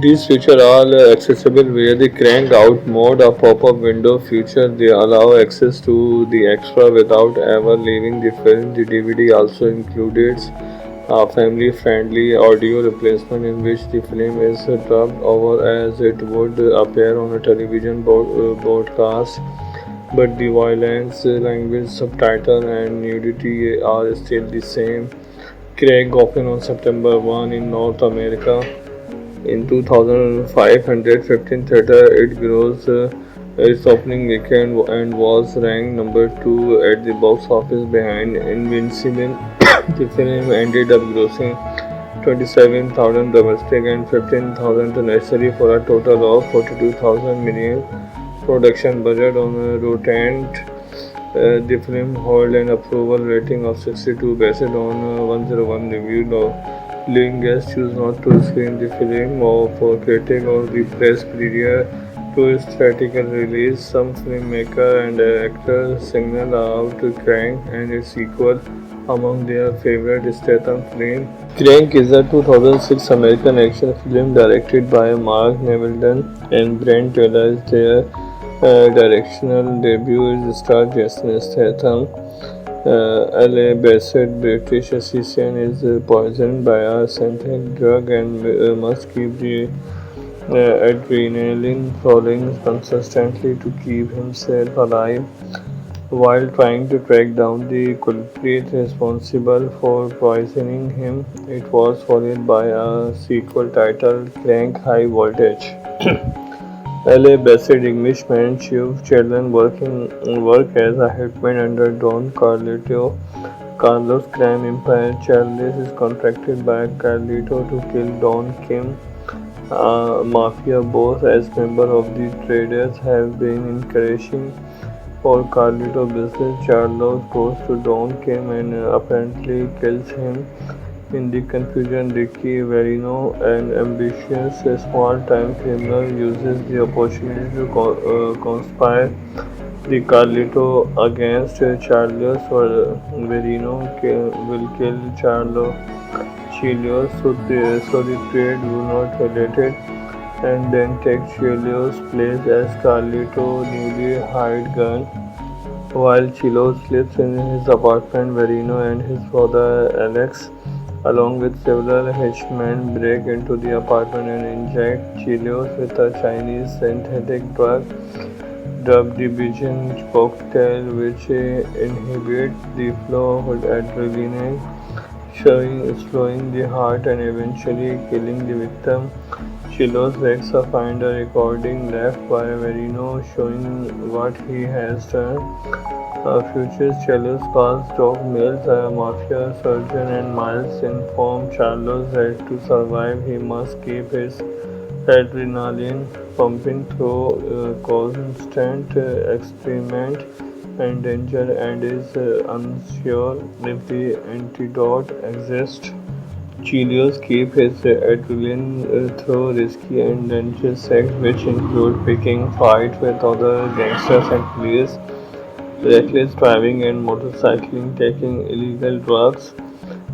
These features are accessible via the crank out mode, a pop-up window feature. They allow access to the extra without ever leaving the film. The DVD also includes a family-friendly audio replacement in which the film is dubbed over as it would appear on a television broadcast, but the violence, language, subtitle, and nudity are still the same. Craig opened on September 1 in North America. In 2015 theater, it grossed its opening weekend and was ranked number 2 at the box office behind Invincible. The film ended up grossing 27,000 domestic and 15,000 internationally for a total of 42,000 million production budget on Rotten. The film held an approval rating of 62 based on 101 review. Viewing guests choose not to screen the film for critic or the press period. to its theatrical release, some filmmaker and actors singled out Crank and its sequel among their favorite Statham films. Crank is a 2006 American action film directed by Mark Neville and Brent Taylor. Their directional debut is star Jason Statham. LA based British assassin is poisoned by a synthetic drug and must keep the adrenaline flowing consistently to keep himself alive. While trying to track down the culprit responsible for poisoning him, it was followed by a sequel titled Crank High Voltage. LA-based Englishman Chief Sheldon work as a hitman under Don Carlos crime empire. Charles is contracted by Carlito to kill Don Kim, a mafia boss. As member of the traders have been encouraging for Carlito business, Charles goes to Don Kim and apparently kills him. In the confusion, Ricky Verino, an ambitious small-time criminal, uses the opportunity to conspire the Carlito against Charles. Verino will kill Chelios, so the trade will not related, and then take Chelios' place as Carlito's newly hired gun. While Chelios sleeps in his apartment, Verino and his brother Alex, along with several henchmen, break into the apartment and inject Chelios with a Chinese synthetic drug dubbed the Bijan cocktail, which inhibits the flow of adrenaline, slowing the heart and eventually killing the victim. Chelios wakes up find a recording left by Verino showing what he has done. Future Chelios calls Doc Mills, a mafia surgeon, and Miles inform Charles that to survive he must keep his adrenaline pumping through constant experiment and danger, and is unsure if the antidote exists. Chelios keep his adrenaline through risky and dangerous acts, which include picking fights with other gangsters and police, reckless driving and motorcycling, taking illegal drugs,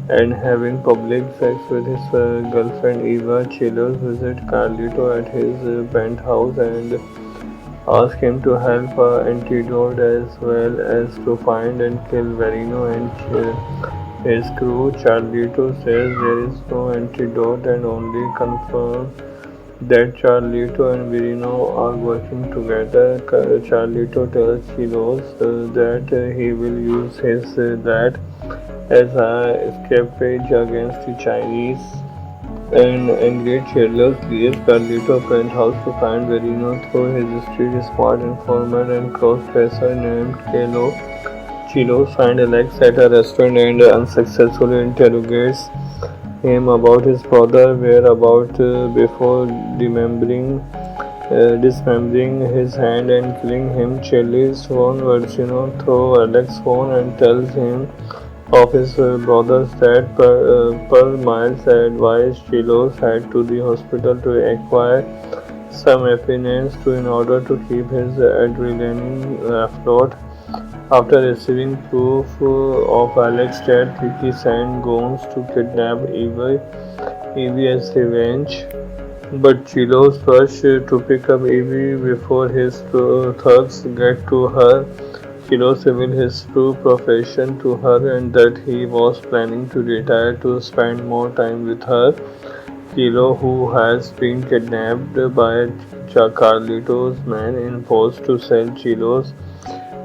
and having public sex with his girlfriend Eva. Chelios visits Carlito at his penthouse and asks him to help antidote as well as to find and kill Verino and his crew. Carlito says there is no antidote and only confirms that Carlito and Verino are working together. Carlito tells Chelios that he will use that as a escapade against the Chinese. An angry Chelios leaves Carlito's penthouse to find Verino through his street smart informant and cross-dresser named Kalo. Chelios finds Alex at a restaurant and unsuccessfully interrogates him about his brother's whereabouts before dismembering his hand and killing him. Chelios phones Verino through Alex's phone and tells him of his brothers that per Miles advised Chelios head to the hospital to acquire some evidence in order to keep his adrenaline afloat. After receiving proof of Alex's death, Ricky sent goons to kidnap Evie as revenge. But Chelios rushed to pick up Evie before his thugs get to her. Chelios revealed his true profession to her and that he was planning to retire to spend more time with her. Kilo, who has been kidnapped by Carlito's men, is forced to sell Chelios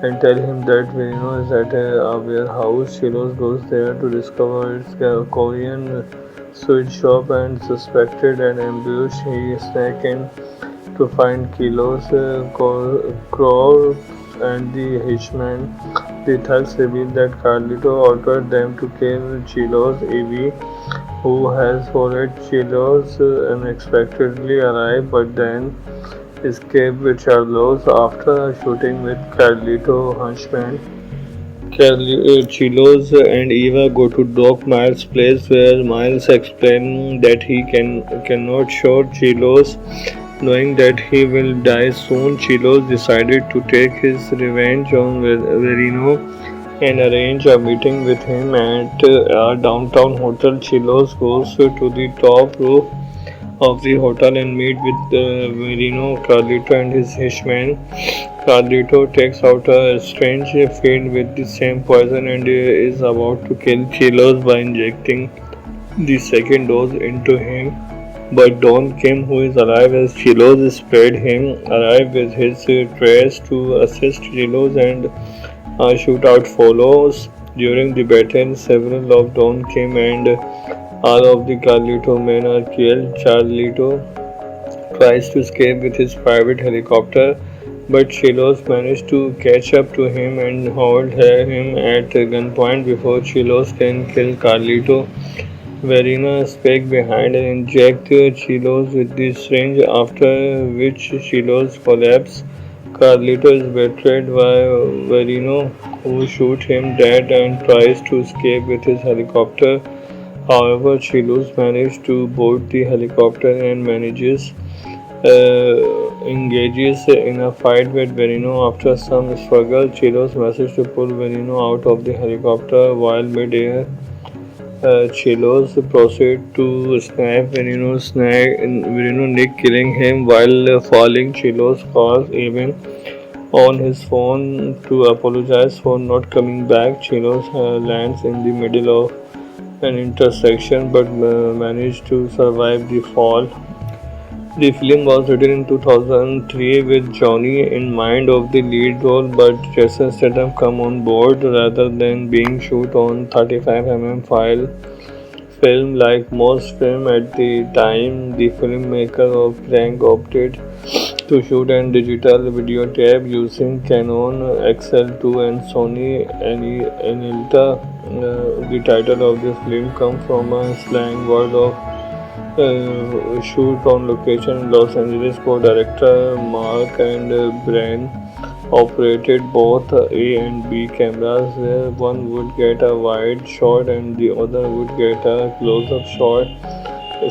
and tell him that Verino is at a warehouse. Chelios goes there to discover its Korean sweet shop and suspected an ambush. He snuck in to find Kilo's corpse and the hitchman. The thugs reveal that Carlito ordered them to kill Chelios. Evie, who has followed Chelios, unexpectedly arrived but then escaped with Charlos after a shooting with Carlito henchmen. Chelios and Eva go to Doc Miles' place where Miles explains that he cannot shoot Chelios Knowing that he will die soon, Chilos decided to take his revenge on Verino and arrange a meeting with him at a downtown hotel. Chilos goes to the top roof of the hotel and meet with Verino, Carlito, and his hitman. Carlito takes out a strange field with the same poison and is about to kill Chilos by injecting the second dose into him. But Don Kim, who is alive as Chilos sprayed him, arrives with his trace to assist Chilos and a shootout follows. During the battle, several of Don Kim and all of the Carlito men are killed. Charlito tries to escape with his private helicopter, but Chilos manages to catch up to him and hold him at gunpoint before Chilos can kill Carlito. Verena spake behind and inject Chilos with the syringe, after which Chilos collapses. Carlito is betrayed by Verino, who shoots him dead and tries to escape with his helicopter. However, Chilos manages to board the helicopter and engages in a fight with Verino. After some struggle, Chilos manages to pull Verino out of the helicopter while mid-air. Chilos proceeds to snap Verino's neck, killing him while falling. Chilos calls even on his phone to apologize for not coming back. Chilos lands in the middle of an intersection but managed to survive the fall. The film was written in 2003 with Johnny in mind of the lead role, but Jason Statham come on board rather than being shot on 35mm film. Like most films at the time, the filmmaker of Crank opted to shoot on digital videotape using Canon XL2 and Sony Anilta. The title of this film comes from a slang word of shoot on location in Los Angeles. Co-director Mark and Brian operated both A and B cameras. One would get a wide shot and the other would get a close-up shot.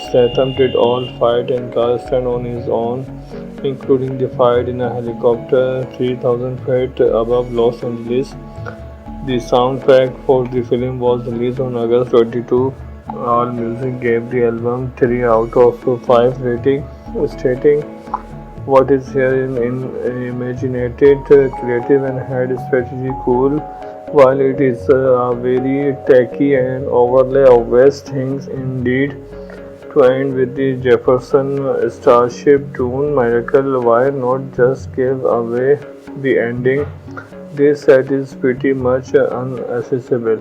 Statham did all fight and cast on his own, including the fight in a helicopter 3,000 feet above Los Angeles. The soundtrack for the film was released on August 22. AllMusic gave the album 3 out of 5 rating, stating, "What is here in imaginative, creative, and had strategy cool, while it is very tacky and overlay of West things indeed." To end with the Jefferson Starship tune, Miracle, why not just give away the ending? This set is pretty much unaccessible.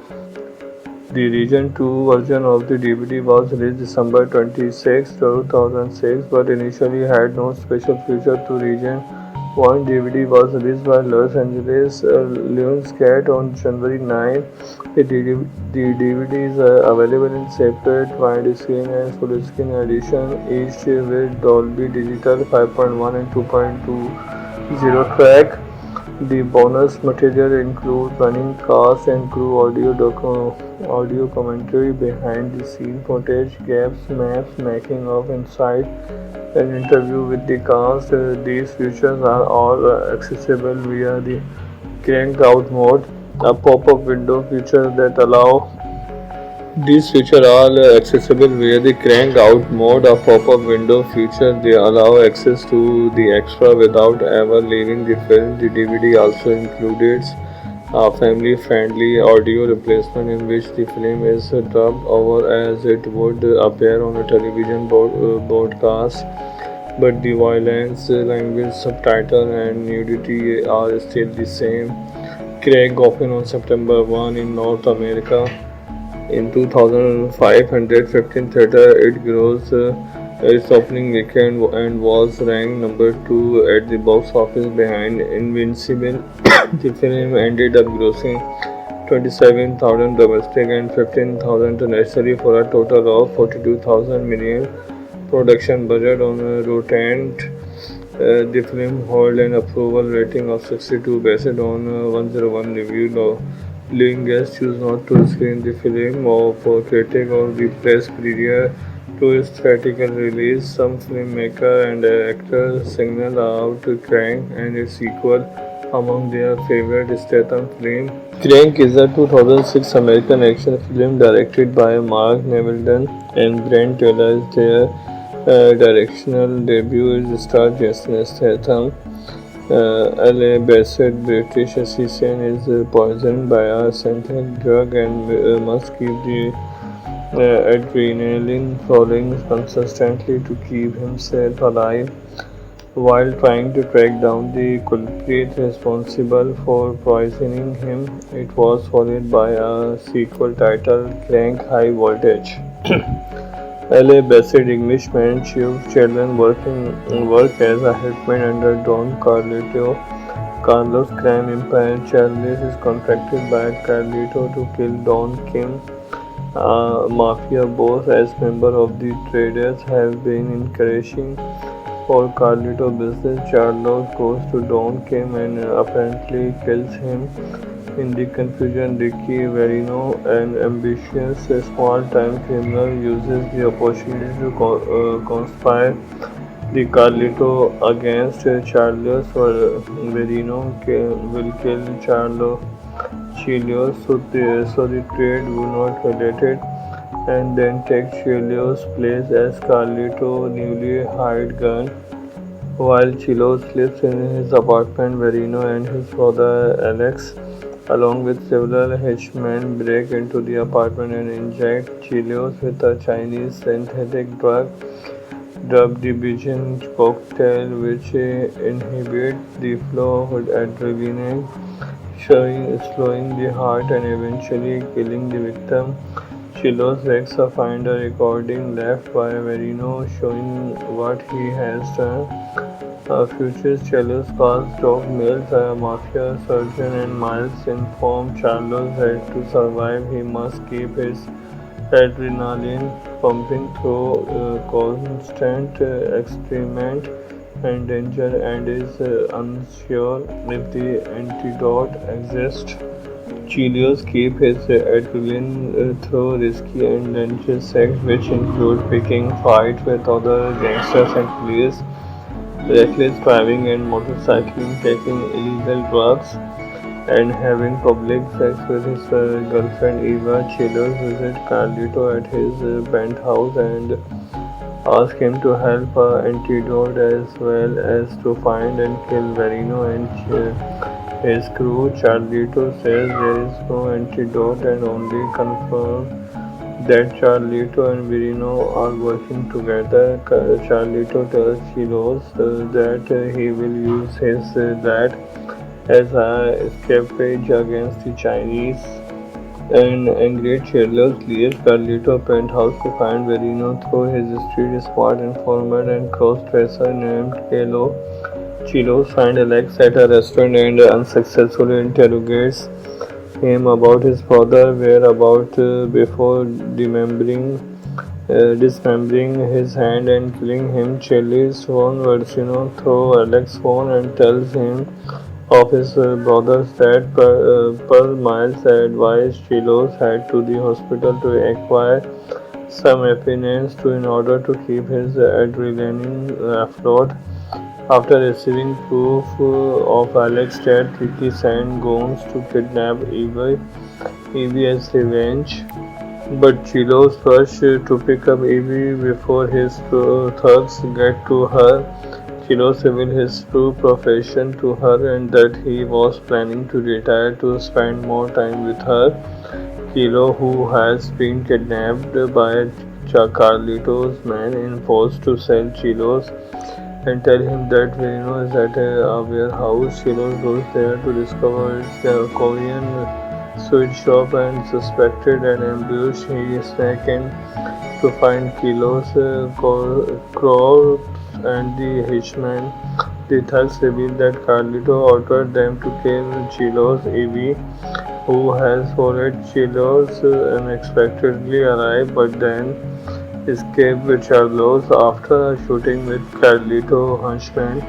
The Region 2 version of the DVD was released December 26, 2006, but initially had no special feature to Region 1. DVD was released by Los Angeles Lionsgate on January 9. The DVD is available in separate widescreen and full-screen edition, each with Dolby Digital 5.1 and 2.20 track. The bonus material includes running cast and crew audio commentary, behind the scene footage, gaps, maps, making of inside, an interview with the cast. These features are all accessible via the cranked out mode, a pop-up window feature that allow these features are accessible via the crank out mode, a pop-up window feature. They allow access to the extra without ever leaving the film. The DVD also includes a family-friendly audio replacement in which the film is dubbed over as it would appear on a television broadcast, but the violence, language, subtitle, and nudity are still the same. Craig opened on September 1 in North America. In 2515 theater, it grossed its opening weekend and was ranked number 2 at the box office behind Invincible. The film ended up grossing 27,000 domestic and 15,000 internationally for a total of 42,000 million production budget on Rotten. The film held an approval rating of 62 based on 101 review. Leaving guests choose not to screen the film for critic or the press premiere. to its theatrical release. Some filmmaker and actors singled out Crank and its sequel among their favorite Statham films. Crank is a 2006 American action film directed by Mark Neville and Brent Taylor. Their directional debut is star Jason Statham. LA based British assassin is poisoned by a synthetic drug and must keep the adrenaline flowing consistently to keep himself alive. While trying to track down the culprit responsible for poisoning him, it was followed by a sequel titled Crank High Voltage. LA-based Englishman Chief Children work as a hitman under Don Carlito. Carlos' crime empire Charles is contracted by Carlito to kill Don Kim, a mafia boss. As member of the traders have been encouraging for Carlito business, Charles goes to Don Kim and apparently kills him. In the confusion, Ricky Verino, an ambitious small-time criminal, uses the opportunity to conspire the Carlito against Charles. Verino will kill Chelios so the trade will not related, and then take Chelios' place as Carlito newly hired gun. While Chelios sleeps in his apartment, Verino and his brother Alex, along with several henchmen, break into the apartment and inject Chelios with a Chinese synthetic drug dubbed the Bijan cocktail, which inhibits the flow of adrenaline, slowing the heart and eventually killing the victim. Chelios wakes up find a recording left by Verino showing what he has done. Future Chelios calls Doc Mills, a mafia surgeon, and Miles informs Charles that to survive he must keep his adrenaline pumping through constant experiment and danger, and is unsure if the antidote exists. Chelios keeps his adrenaline through risky and dangerous acts, which include picking fights with other gangsters and police, reckless driving and motorcycling, taking illegal drugs, and having public sex with his girlfriend Eva. Chelios visits Carlito at his penthouse and asks him to help antidote as well as to find and kill Verino and his crew. Carlito says there is no antidote and only confirms that Carlito and Verino are working together. Carlito tells Chelios that he will use his that as a escapade against the Chinese. An angry Chelios leaves Carlito penthouse to find Verino through his street smart informant and cross-dresser named Kalo. Chelios finds Alex at a restaurant and unsuccessfully interrogates him about his brother whereabouts before dismembering his hand and killing him. Chelios warns Verino through Alex's phone and tells him of his brother's death. Per Miles' advice, Chelios head to the hospital to acquire some evidence in order to keep his adrenaline afloat. After receiving proof of Alex's death, Ricky sends goons to kidnap Evie as revenge. But Chelios rushes to pick up Evie before his thugs get to her. Chelios reveals his true profession to her and that he was planning to retire to spend more time with her. Kilo, who has been kidnapped by Carlito's men, is forced to sell Chelios and tell him that Verino is at a warehouse. Chelios goes there to discover it's a Korean sweet shop and suspected an ambush. He sneaks in to find Kilo's corpse and the hitchman. The thugs reveal that Carlito ordered them to kill Chelios. Evie, who has followed Chelios, unexpectedly arrived but then escaped with Chelios after shooting with Carlito henchmen.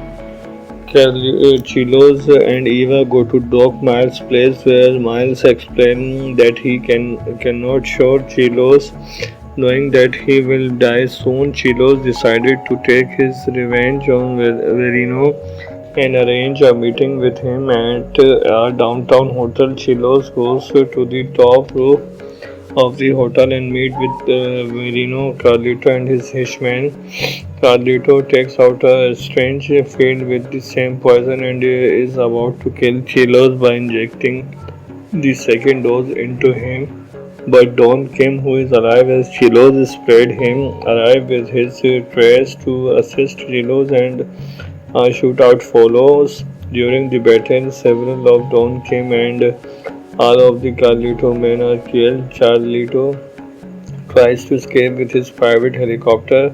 Chelios and Eva go to Doc Miles' place where Miles explains that he cannot shoot Chelios Knowing that he will die soon, Chilos decided to take his revenge on Verino and arrange a meeting with him at a downtown hotel. Chilos goes to the top roof of the hotel and meet with Verino, Carlito, and his hitchman. Carlito takes out a strange field with the same poison and is about to kill Chilos by injecting the second dose into him. But Don Kim, who is alive as Chilos spread him, arrives with his trace to assist Chilos and a shootout follows. During the battle, several of Don Kim and all of the Carlito men are killed. Carlito tries to escape with his private helicopter,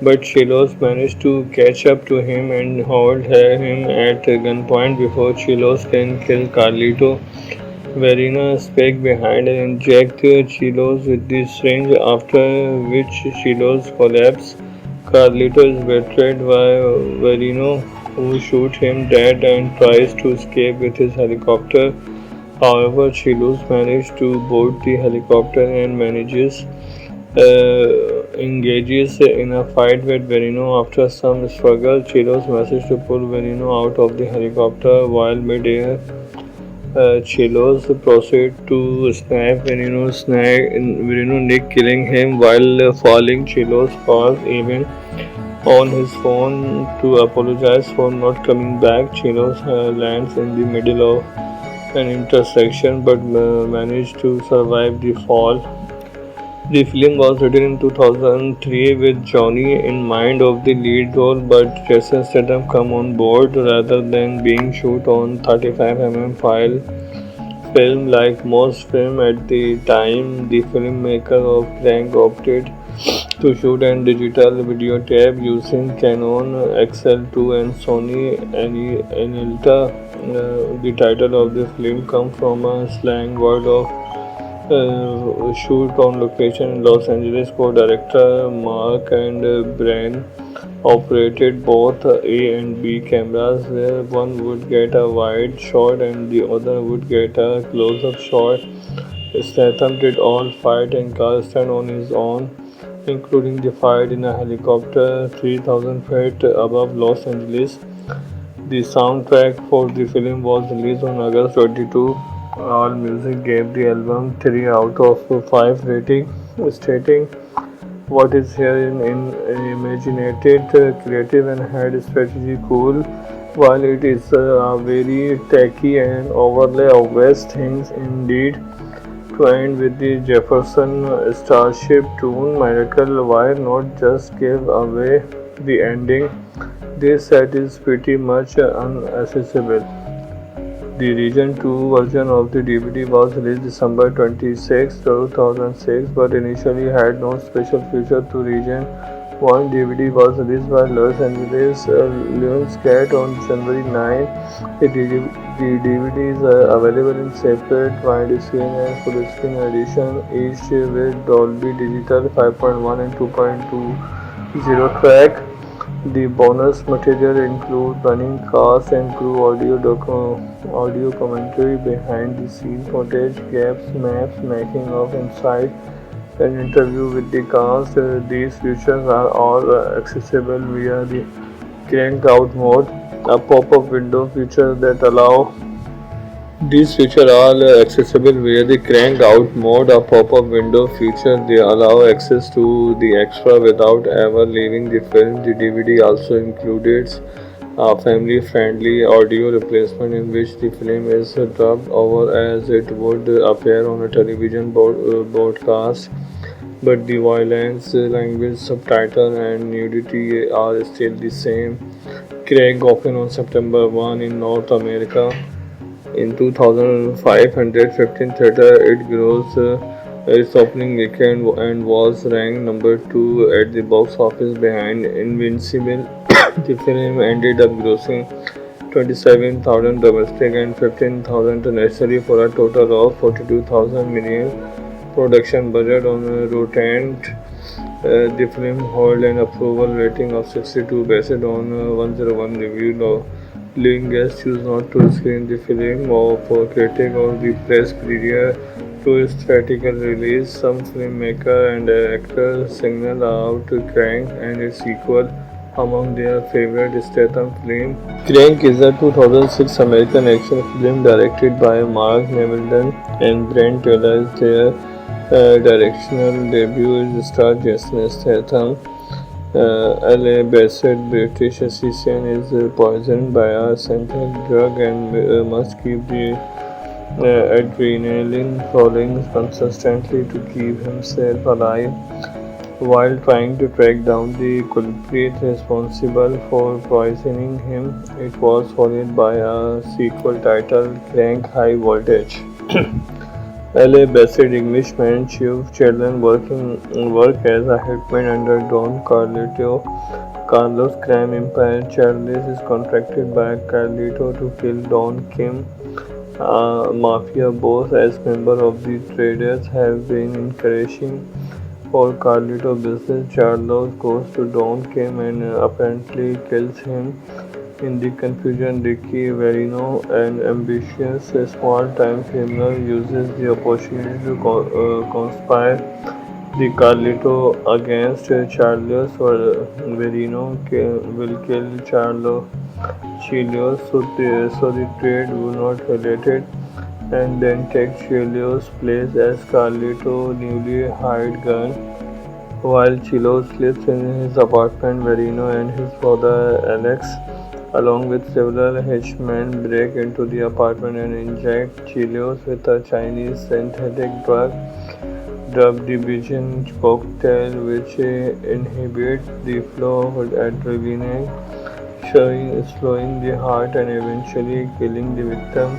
but Chilos manages to catch up to him and hold him at gunpoint before Chilos can kill Carlito. Verena spake behind and injected Chilos with the syringe, after which Chilos collapses. Carlito is betrayed by Verino, who shoots him dead and tries to escape with his helicopter. However, Chilos manages to board the helicopter and engages in a fight with Verino. After some struggle, Chilos manages to pull Verino out of the helicopter while mid-air. Chilos proceed to snap Verino neck, killing him while falling. Chilos calls even on his phone to apologize for not coming back. Chilos lands in the middle of an intersection but managed to survive the fall. The film was written in 2003 with Johnny in mind of the lead role, but Jason Statham come on board rather than being shot on 35mm film like most films at the time. The filmmaker of Crank opted to shoot and digital videotape using Canon XL2 and Sony Anilta. The title of the film comes from a slang word of shoot on location in Los Angeles. Co-director Mark and Brian operated both A and B cameras, where one would get a wide shot and the other would get a close-up shot. Statham did all fight and car stunt on his own, including the fight in a helicopter 3,000 feet above Los Angeles. The soundtrack for the film was released on August 22. AllMusic gave the album 3 out of 5 rating, stating, "What is here in imaginative, creative, and had strategy cool, while it is very tacky and overlay of West things indeed." To end with the Jefferson Starship tune, Miracle, why not just give away the ending? This set is pretty much unaccessible. The Region 2 version of the DVD was released December 26, 2006, but initially had no special feature to Region 1. DVD was released by Los Angeles Lionsgate on January 9. The DVD is available in separate widescreen and full screen edition, each with Dolby Digital 5.1 and 2.20 track. The bonus material includes running cast and crew audio commentary, behind the scenes footage, gaps, maps, making of inside, an interview with the cast. These features are all accessible via the cranked out mode, a pop-up window feature that allow These features are accessible via the cranked out mode, a pop-up window feature. They allow access to the extra without ever leaving the film. The DVD also includes a family-friendly audio replacement in which the film is dubbed over as it would appear on a television broadcast, but the violence, language, subtitle, and nudity are still the same. Craig opened on September 1 in North America. In 2,515 theater, it grossed its opening weekend and was ranked number 2 at the box office behind Invincible. The film ended up grossing 27,000 domestic and 15,000 internationally for a total of 42,000 million production budget on Rotten. The film held an approval rating of 62 based on 101 review. Allowing guests choose not to screen the film or for critic or the press. Criteria to its theatrical release, some filmmaker and actors singled out Crank and its sequel among their favorite Statham films. Crank is a 2006 American action film directed by Mark Nemildon and Brent Taylor. Their directorial debut is star Jason Statham. LA based British assassin is poisoned by a synthetic drug and must keep the adrenaline flowing consistently to keep himself alive. While trying to track down the culprit responsible for poisoning him, it was followed by a sequel titled Crank High Voltage. LA-based Englishman Chief Children work as a hitman under Don Carlos crime empire. Charles is contracted by Carlito to kill Don Kim, a mafia boss. As member of the traders have been encouraging for Carlito business, Charles goes to Don Kim and apparently kills him. In the confusion, Ricky Verino, an ambitious small-time criminal, uses the opportunity to conspire the Carlito against Charles. Verino will kill Chilios so the trade will not related, and then take Chilios' place as Carlito newly hired gun. While Chilo sleeps in his apartment, Verino and his father Alex, along with several henchmen, break into the apartment and inject Chilios with a Chinese synthetic drug dubbed the Bijan cocktail, which inhibits the flow of adrenaline, slowing the heart and eventually killing the victim.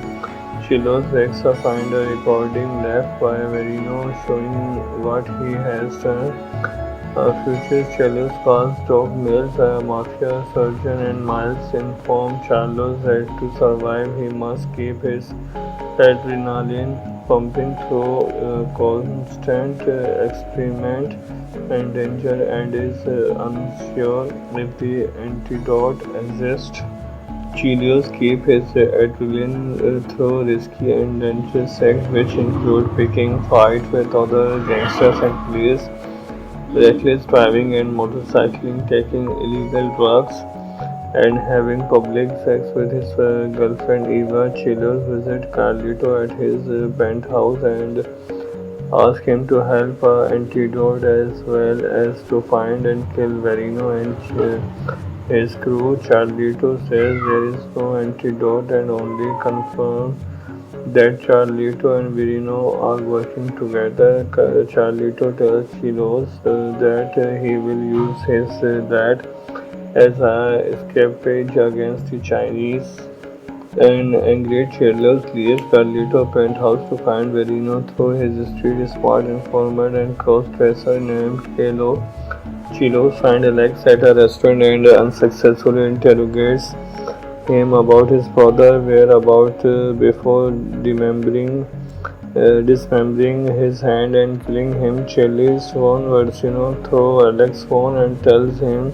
Chilos Rexa find a recording left by Verino showing what he has done. Future Charles calls Doc Mills, a mafia surgeon, and Miles inform Charles that to survive he must keep his adrenaline pumping through constant experiment and danger, and is unsure if the antidote exists. Chilios keep his adrenaline through risky and dangerous acts, which include picking fights with other gangsters and police, reckless driving and motorcycling, taking illegal drugs, and having public sex with his girlfriend Eva. Chilios visit Carlito at his penthouse and ask him to help antidote as well as to find and kill Verino and his crew. Carlito says there is no antidote and only confirms that Carlito and Verino are working together. Carlito tells Chilos that he will use his that as a escapade against the Chinese. An angry Chilos leaves Carlito penthouse to find Verino through his street smart informant and cross-dresser named Kelo. Chilos finds Alex at a restaurant and unsuccessfully interrogates him about his father's whereabouts before dismembering his hand and killing him. Chilis phone Versino through Alex's phone and tells him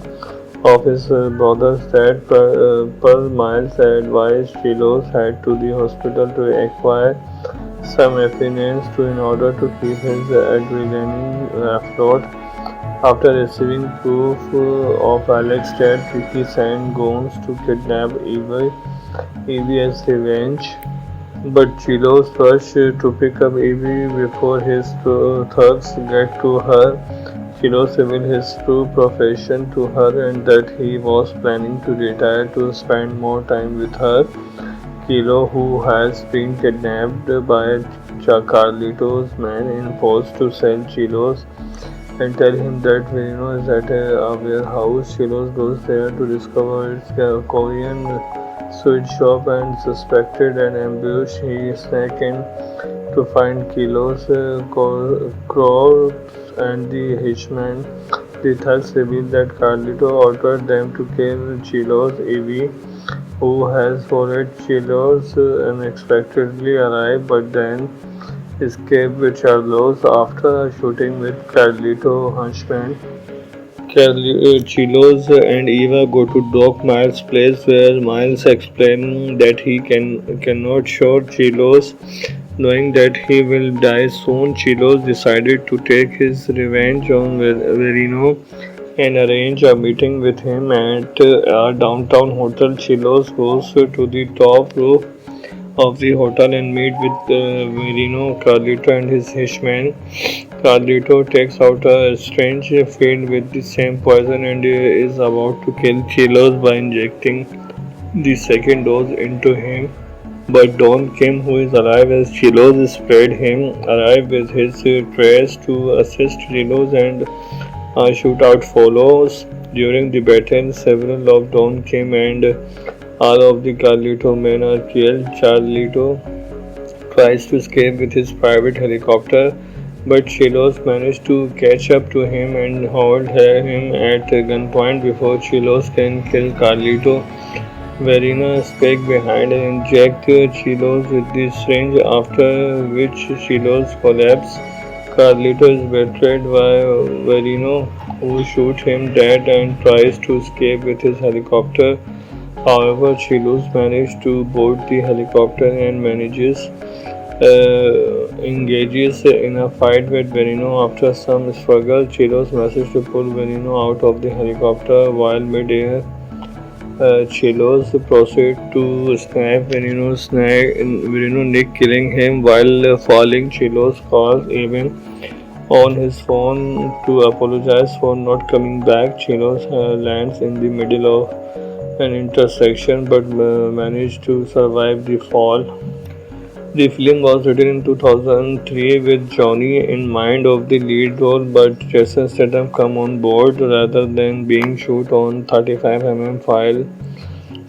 of his brother's death. Per Miles advised Chilos head to the hospital to acquire some evidence in order to keep his adrenaline afloat. After receiving proof of Alex's death, Ricky sent goons to kidnap Evie as revenge. But Chilos rushed to pick up Evie before his thugs get to her. Chilos revealed his true profession to her and that he was planning to retire to spend more time with her. Kilo, who has been kidnapped by Carlito's men, enforced to sell Chilos and tell him that Verino is at a warehouse. Chilos goes there to discover its Korean sweet shop and suspected an ambush. He snuck in to find Kilo's corpse and the hitchman. The thugs reveal that Carlito ordered them to kill Chilos. Evie, who has followed Chilos, unexpectedly arrived but then escaped with Carlos after a shooting with Carlito henchmen. Chilos and Eva go to Doc Miles' place where Miles explains that he cannot shoot Chilos Knowing that he will die soon, Chilos decided to take his revenge on Verino and arrange a meeting with him at a downtown hotel. Chilos goes to the top roof of the hotel and meet with Verino, Carlito, and his hitchman. Carlito takes out a strange field with the same poison and is about to kill Chilos by injecting the second dose into him. But Don Kim, who is alive as Chilos sprayed him, arrives with his trace to assist Chilos and a shootout follows. During the battle, several of Don Kim and all of the Carlito men are killed. Carlito tries to escape with his private helicopter, but Chilos manages to catch up to him and hold him at gunpoint before Chilos can kill Carlito. Verena escapes behind and injects Chilos with the syringe, after which Chilos collapses. Carlito is betrayed by Verino, who shoots him dead and tries to escape with his helicopter. However, Chilos manages to board the helicopter and engages in a fight with Veneno. After some struggle, Chilos manages to pull Veneno out of the helicopter while mid-air. Chilos proceeds to snap Veneno's neck, killing him while falling. Chilos calls even on his phone to apologize for not coming back. Chilos lands in the middle of an intersection but managed to survive the fall. The film was written in 2003 with Johnny in mind of the lead role, but Jason Statham come on board rather than being shot on 35mm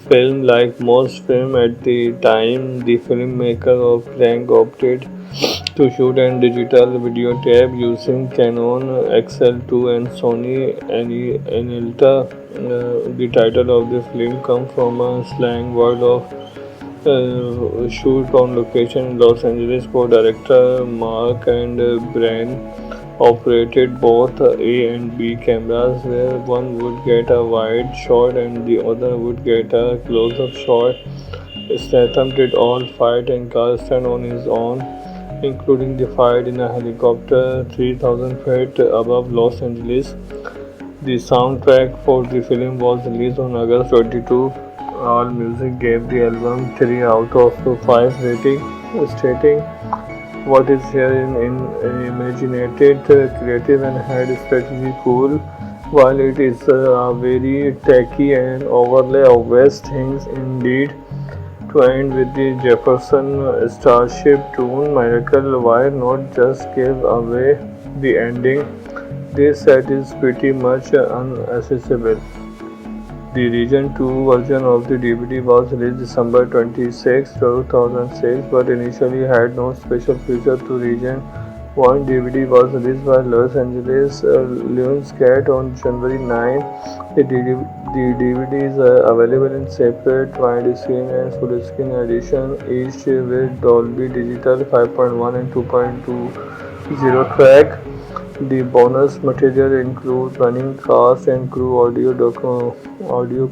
film. Like most films at the time, the filmmaker of Crank opted to shoot on digital videotape using Canon XL2 and Sony Anelta. The title of the film comes from a slang word of shoot on location in Los Angeles. Co-director Mark and Brian operated both A and B cameras, where one would get a wide shot and the other would get a close-up shot. Statham did all fight and car stunt on his own, including the fight in a helicopter 3,000 feet above Los Angeles. The soundtrack for the film was released on August 22. AllMusic gave the album 3 out of 5 rating, stating, "What is here in imaginative, creative, and head strategy cool, while it is very tacky and overly obvious things indeed." To end with the Jefferson Starship tune, Miracle, why not just give away the ending? This set is pretty much unaccessible. The Region 2 version of the DVD was released December 26, 2006, but initially had no special feature to Region 1. DVD was released by Los Angeles Lionsgate on January 9. The DVD is available in separate widescreen and full-screen edition, each with Dolby Digital 5.1 and 2.20 track. The bonus material includes running cast and crew audio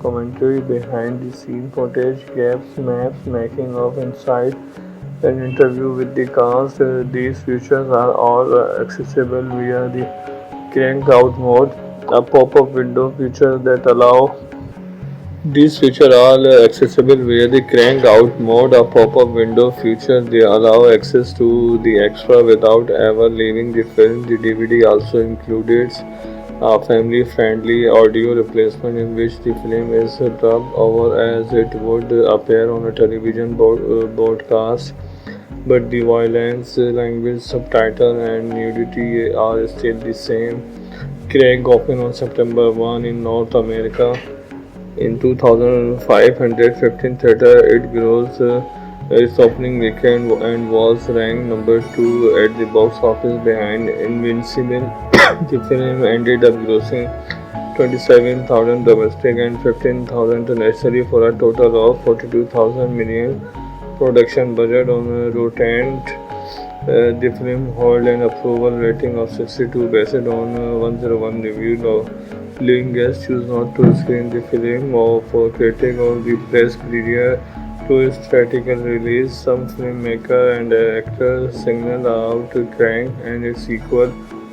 commentary, behind the scene footage, gaps, maps, making of inside, an interview with the cast. These features are all accessible via the cranked out mode, a pop-up window feature that allow these features are accessible via the cranked out mode, a pop-up window feature. They allow access to the extra without ever leaving the film. The DVD also includes a family-friendly audio replacement in which the film is dubbed over as it would appear on a television broadcast, but the violence, language, subtitle, and nudity are still the same. Craig opened on September 1 in North America. In 2015 theater, it grossed its opening weekend and was ranked number 2 at the box office behind Invincible. The film ended up grossing 27,000 domestic and 15,000 internationally for a total of 42,000 million production budget. On Rotten the film held an approval rating of 62 based on 101 review. Leaving guests choose not to screen the film for critic or the press. Premiere to its theatrical release, some filmmaker and actors singled out Crank and its sequel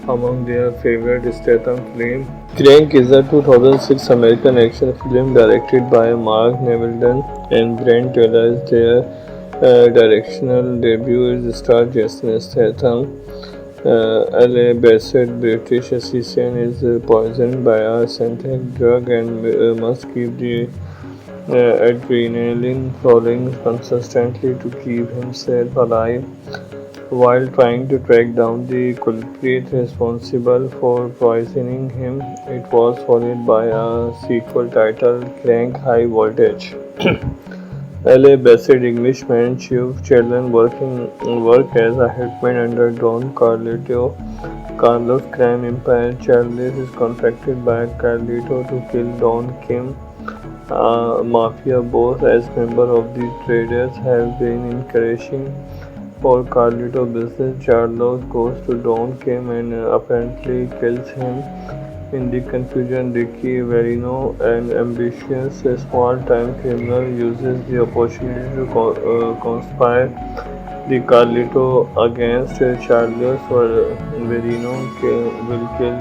among their favorite Statham films. Crank is a 2006 American action film directed by Mark Neville and Brent Taylor. Their directional debut is star Jason Statham. LA based British assassin is poisoned by a synthetic drug and must keep the adrenaline flowing consistently to keep himself alive. While trying to track down the culprit responsible for poisoning him, it was followed by a sequel titled Crank High Voltage. LA-based Englishman Chief Chandler work as a hitman under Don Carlos crime empire. Charles is contracted by Carlito to kill Don Kim, a mafia boss. As member of the traders have been encouraging for Carlito business, Charles goes to Don Kim and apparently kills him. In the confusion, Ricky Verino, an ambitious small-time criminal, uses the opportunity to conspire the Carlito against Charles. Verino will kill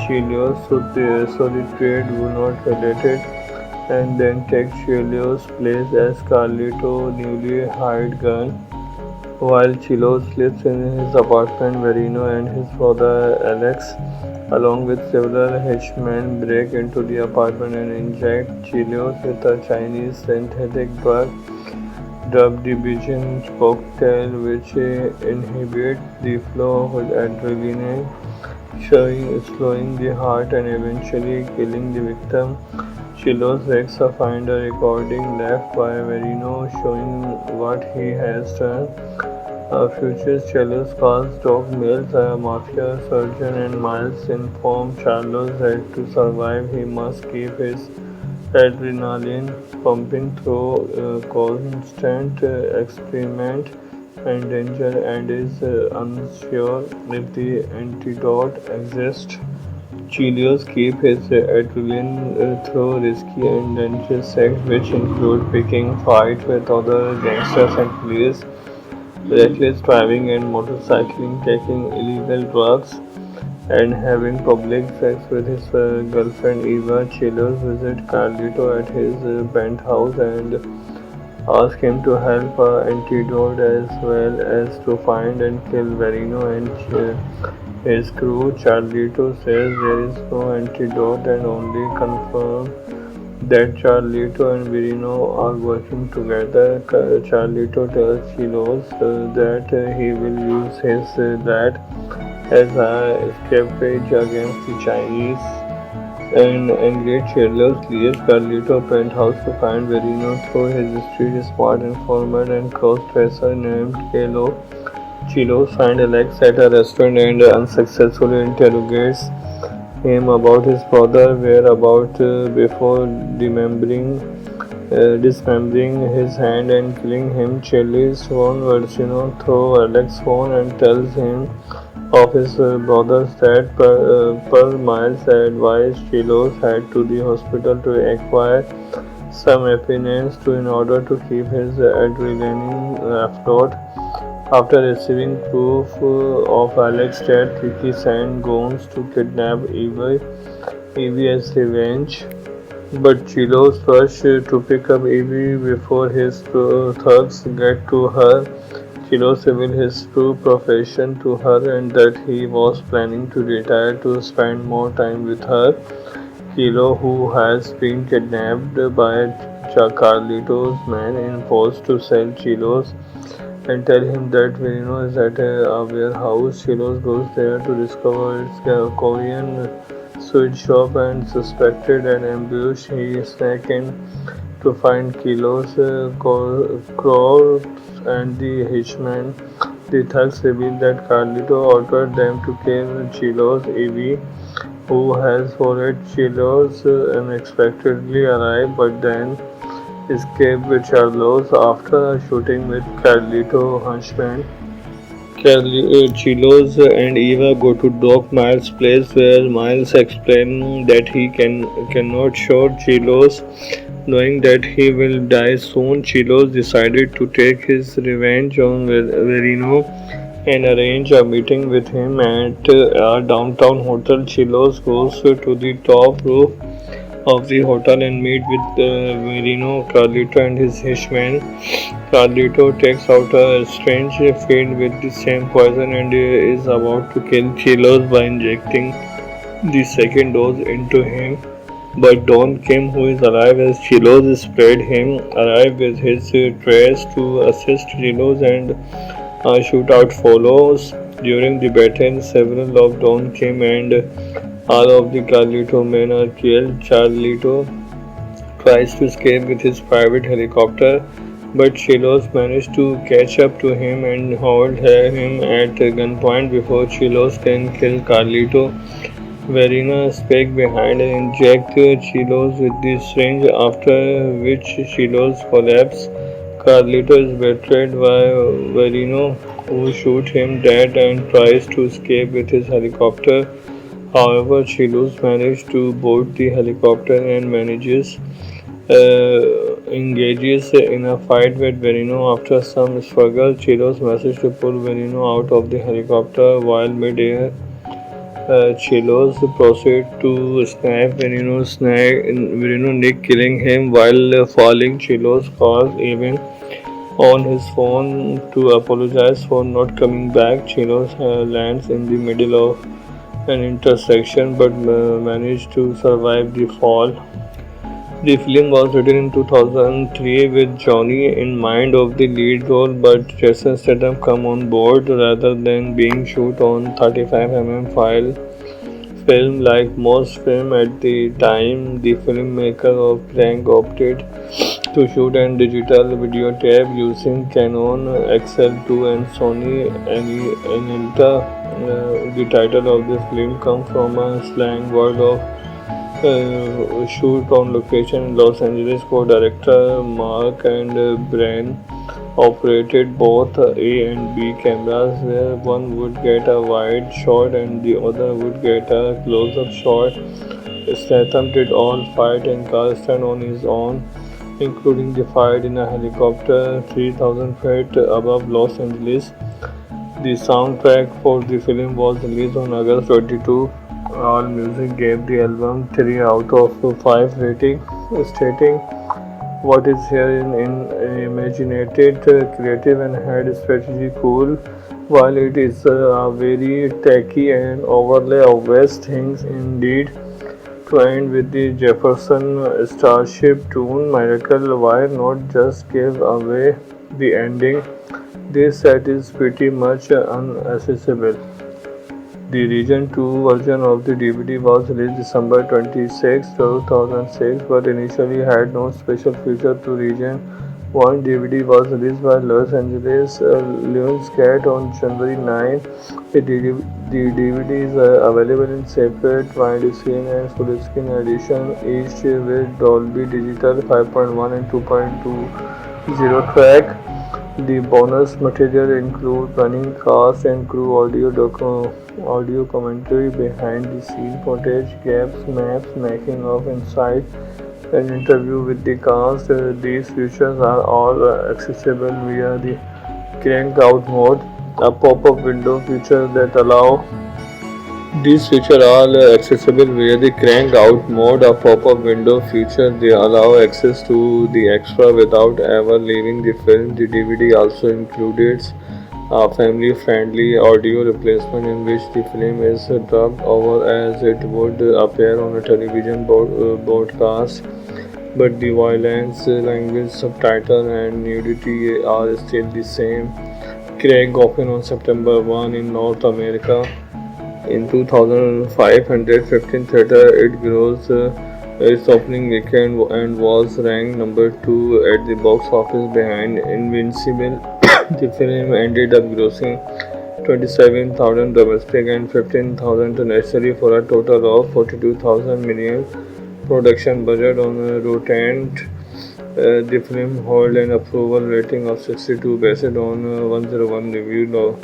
Chelios so the trade will not related, and then take Chelios' place as Carlito newly hired gun. While Chelios lives in his apartment, Verino and his brother Alex, along with several henchmen, break into the apartment and inject Chelios with a Chinese synthetic drug dubbed the Bijan cocktail, which inhibits the flow of adrenaline, slowing the heart and eventually killing the victim. Chelios Rex finds a recording left by Verino showing what he has done. Future Chelios calls Doc Mills, a mafia surgeon, and Miles informs Charles that to survive he must keep his adrenaline pumping through constant experiment and danger, and is unsure if the antidote exists. Chelios keeps his adrenaline through risky and dangerous acts, which include picking fights with other gangsters and police, reckless driving and motorcycling, taking illegal drugs, and having public sex with his girlfriend Eva. Chelios visits Carlito at his penthouse and asks him to help antidote as well as to find and kill Verino and his crew. Carlito says there is no antidote and only confirms that Carlito and Verino are working together. Carlito tells Chelios that he will use his that as a escapade against the Chinese. And angry Chelios leaves Carlito penthouse to find Verino through his street smart informant and cross-dresser named Kalo. Chelios finds Alex at a restaurant and unsuccessfully interrogates him about his brother whereabouts before dismembering his hand and killing him. Chelios warns Verino through Alex's phone and tells him of his brothers that per Miles' advice, Chelios head to the hospital to acquire some evidence in order to keep his adrenaline afloat. After receiving proof of Alex's death, Ricky sends goons to kidnap Evie as revenge. But Chelios rushes to pick up Evie before his thugs get to her. Chelios reveals his true profession to her and that he was planning to retire to spend more time with her. Kilo, who has been kidnapped by Carlito's men, enforced to sell Chelios and tell him that Verino is at a warehouse. Chelios goes there to discover its Korean sweet shop and suspected an ambush. He sneaks in to find Kilo's corpse and the hitchman. The thugs reveal that Carlito ordered them to kill Chelios. Evie, who has followed Chelios, unexpectedly arrives but then escaped with Chelios after a shooting with Carlito henchmen. Chelios and Eva go to Doc Miles' place where Miles explains that he cannot shoot Chelios Knowing that he will die soon, Chilos decided to take his revenge on Verino and arrange a meeting with him at a downtown hotel. Chilos goes to the top roof of the hotel and meet with Verino, Carlito, and his hitchman. Carlito takes out a strange field with the same poison and is about to kill Chilos by injecting the second dose into him. But Don Kim, who is alive as Chilos sprayed him, arrives with his trace to assist Chilos and a shootout follows. During the battle, several of Don Kim and all of the Carlito men are killed. Carlito tries to escape with his private helicopter, but Chilos manages to catch up to him and hold him at gunpoint before Chilos can kill Carlito. Verena spake behind and injected Chilos with the syringe, after which Chilos collapses. Carlito is betrayed by Verino, who shoots him dead and tries to escape with his helicopter. However, Chilos manages to board the helicopter and engages in a fight with Verino. After some struggle, Chilos manages to pull Verino out of the helicopter while mid-air. Chilos proceeds to snap Verino neck, killing him while falling. Chilos calls even on his phone to apologize for not coming back. Chilos lands in the middle of an intersection but managed to survive the fall. The film was written in 2003 with Johnny in mind of the lead role, but Jason Statham come on board rather than being shot on 35mm film. Like most films at the time, the filmmaker of Crank opted to shoot and digital videotape using Canon XL2 and Sony Anelta. The title of the film comes from a slang word of shoot on location in Los Angeles. Co-director Mark and Brian operated both A and B cameras, where one would get a wide shot and the other would get a close-up shot. Statham did all fight and cast on his own, including the fight in a helicopter 3,000 feet above Los Angeles. The soundtrack for the film was released on August 22. AllMusic gave the album 3 out of 5 rating, stating, "What is here in imaginative, creative, and had strategy cool, while it is very tacky and overlay of West things indeed." To end with the Jefferson Starship tune, Miracle, why not just give away the ending? This set is pretty much unaccessible. The Region 2 version of the DVD was released December 26, 2006, but initially had no special feature to Region 1. DVD was released by Los Angeles Lionsgate on January 9. The DVD is available in separate widescreen and full-screen edition, each with Dolby Digital 5.1 and 2.20 track. The bonus material includes running cast and crew audio commentary, behind the scene footage, gaps, maps, making of inside, an interview with the cast. These features are all accessible via the crank out mode, a pop-up window feature that allow These features are accessible via the crank out mode, a pop-up window feature. They allow access to the extra without ever leaving the film. The DVD also includes a family-friendly audio replacement in which the film is dubbed over as it would appear on a television broadcast, but the violence, language, subtitle, and nudity are still the same. Craig opened on September 1 in North America. In 2,515 theater, it grossed its opening weekend and was ranked number 2 at the box office behind Invincible. The film ended up grossing 27,000 domestic and 15,000 internationally for a total of 42,000 million production budget. On Rotten the film held an approval rating of 62 based on 101 review.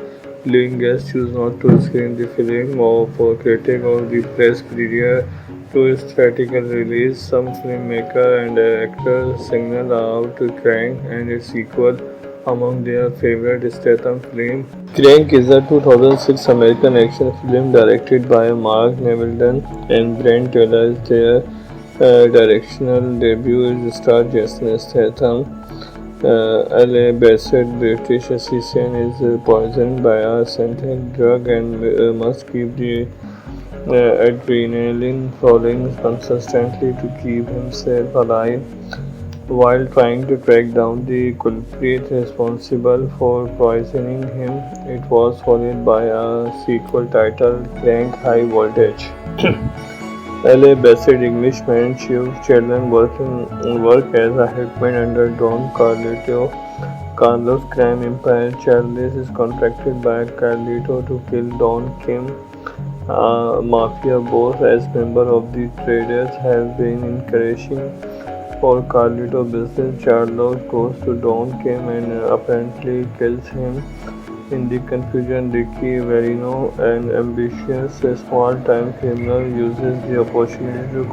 Viewing guests choose not to screen the film, or for critic or the press period to its theatrical release, some filmmaker and actors singled out Crank and its sequel among their favorite Statham films. Crank is a 2006 American action film directed by Mark Neville and Brent Taylor. Their directorial debut is star Jason Statham. LA based British assassin is poisoned by a synthetic drug and must keep the adrenaline flowing consistently to keep himself alive. While trying to track down the culprit responsible for poisoning him, it was followed by a sequel titled Crank High Voltage. LA-based Englishman Shiv Chandler work as a hitman under Don Carlos crime empire. Charles is contracted by Carlito to kill Don Kim, a mafia boss. As member of the traders have been encouraging for Carlito business, Charles goes to Don Kim and apparently kills him. In the confusion, Ricky Verino, an ambitious small-time criminal, uses the opportunity to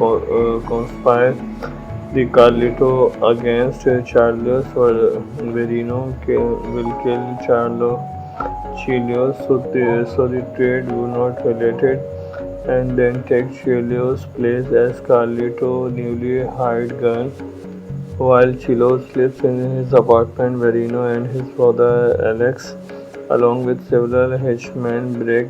conspire the Carlito against Charles. Verino will kill Chilios, so the trade will not related, and then take Chilios' place as Carlito newly hired gun. While Chilo sleeps in his apartment, Verino and his brother Alex, along with several henchmen, break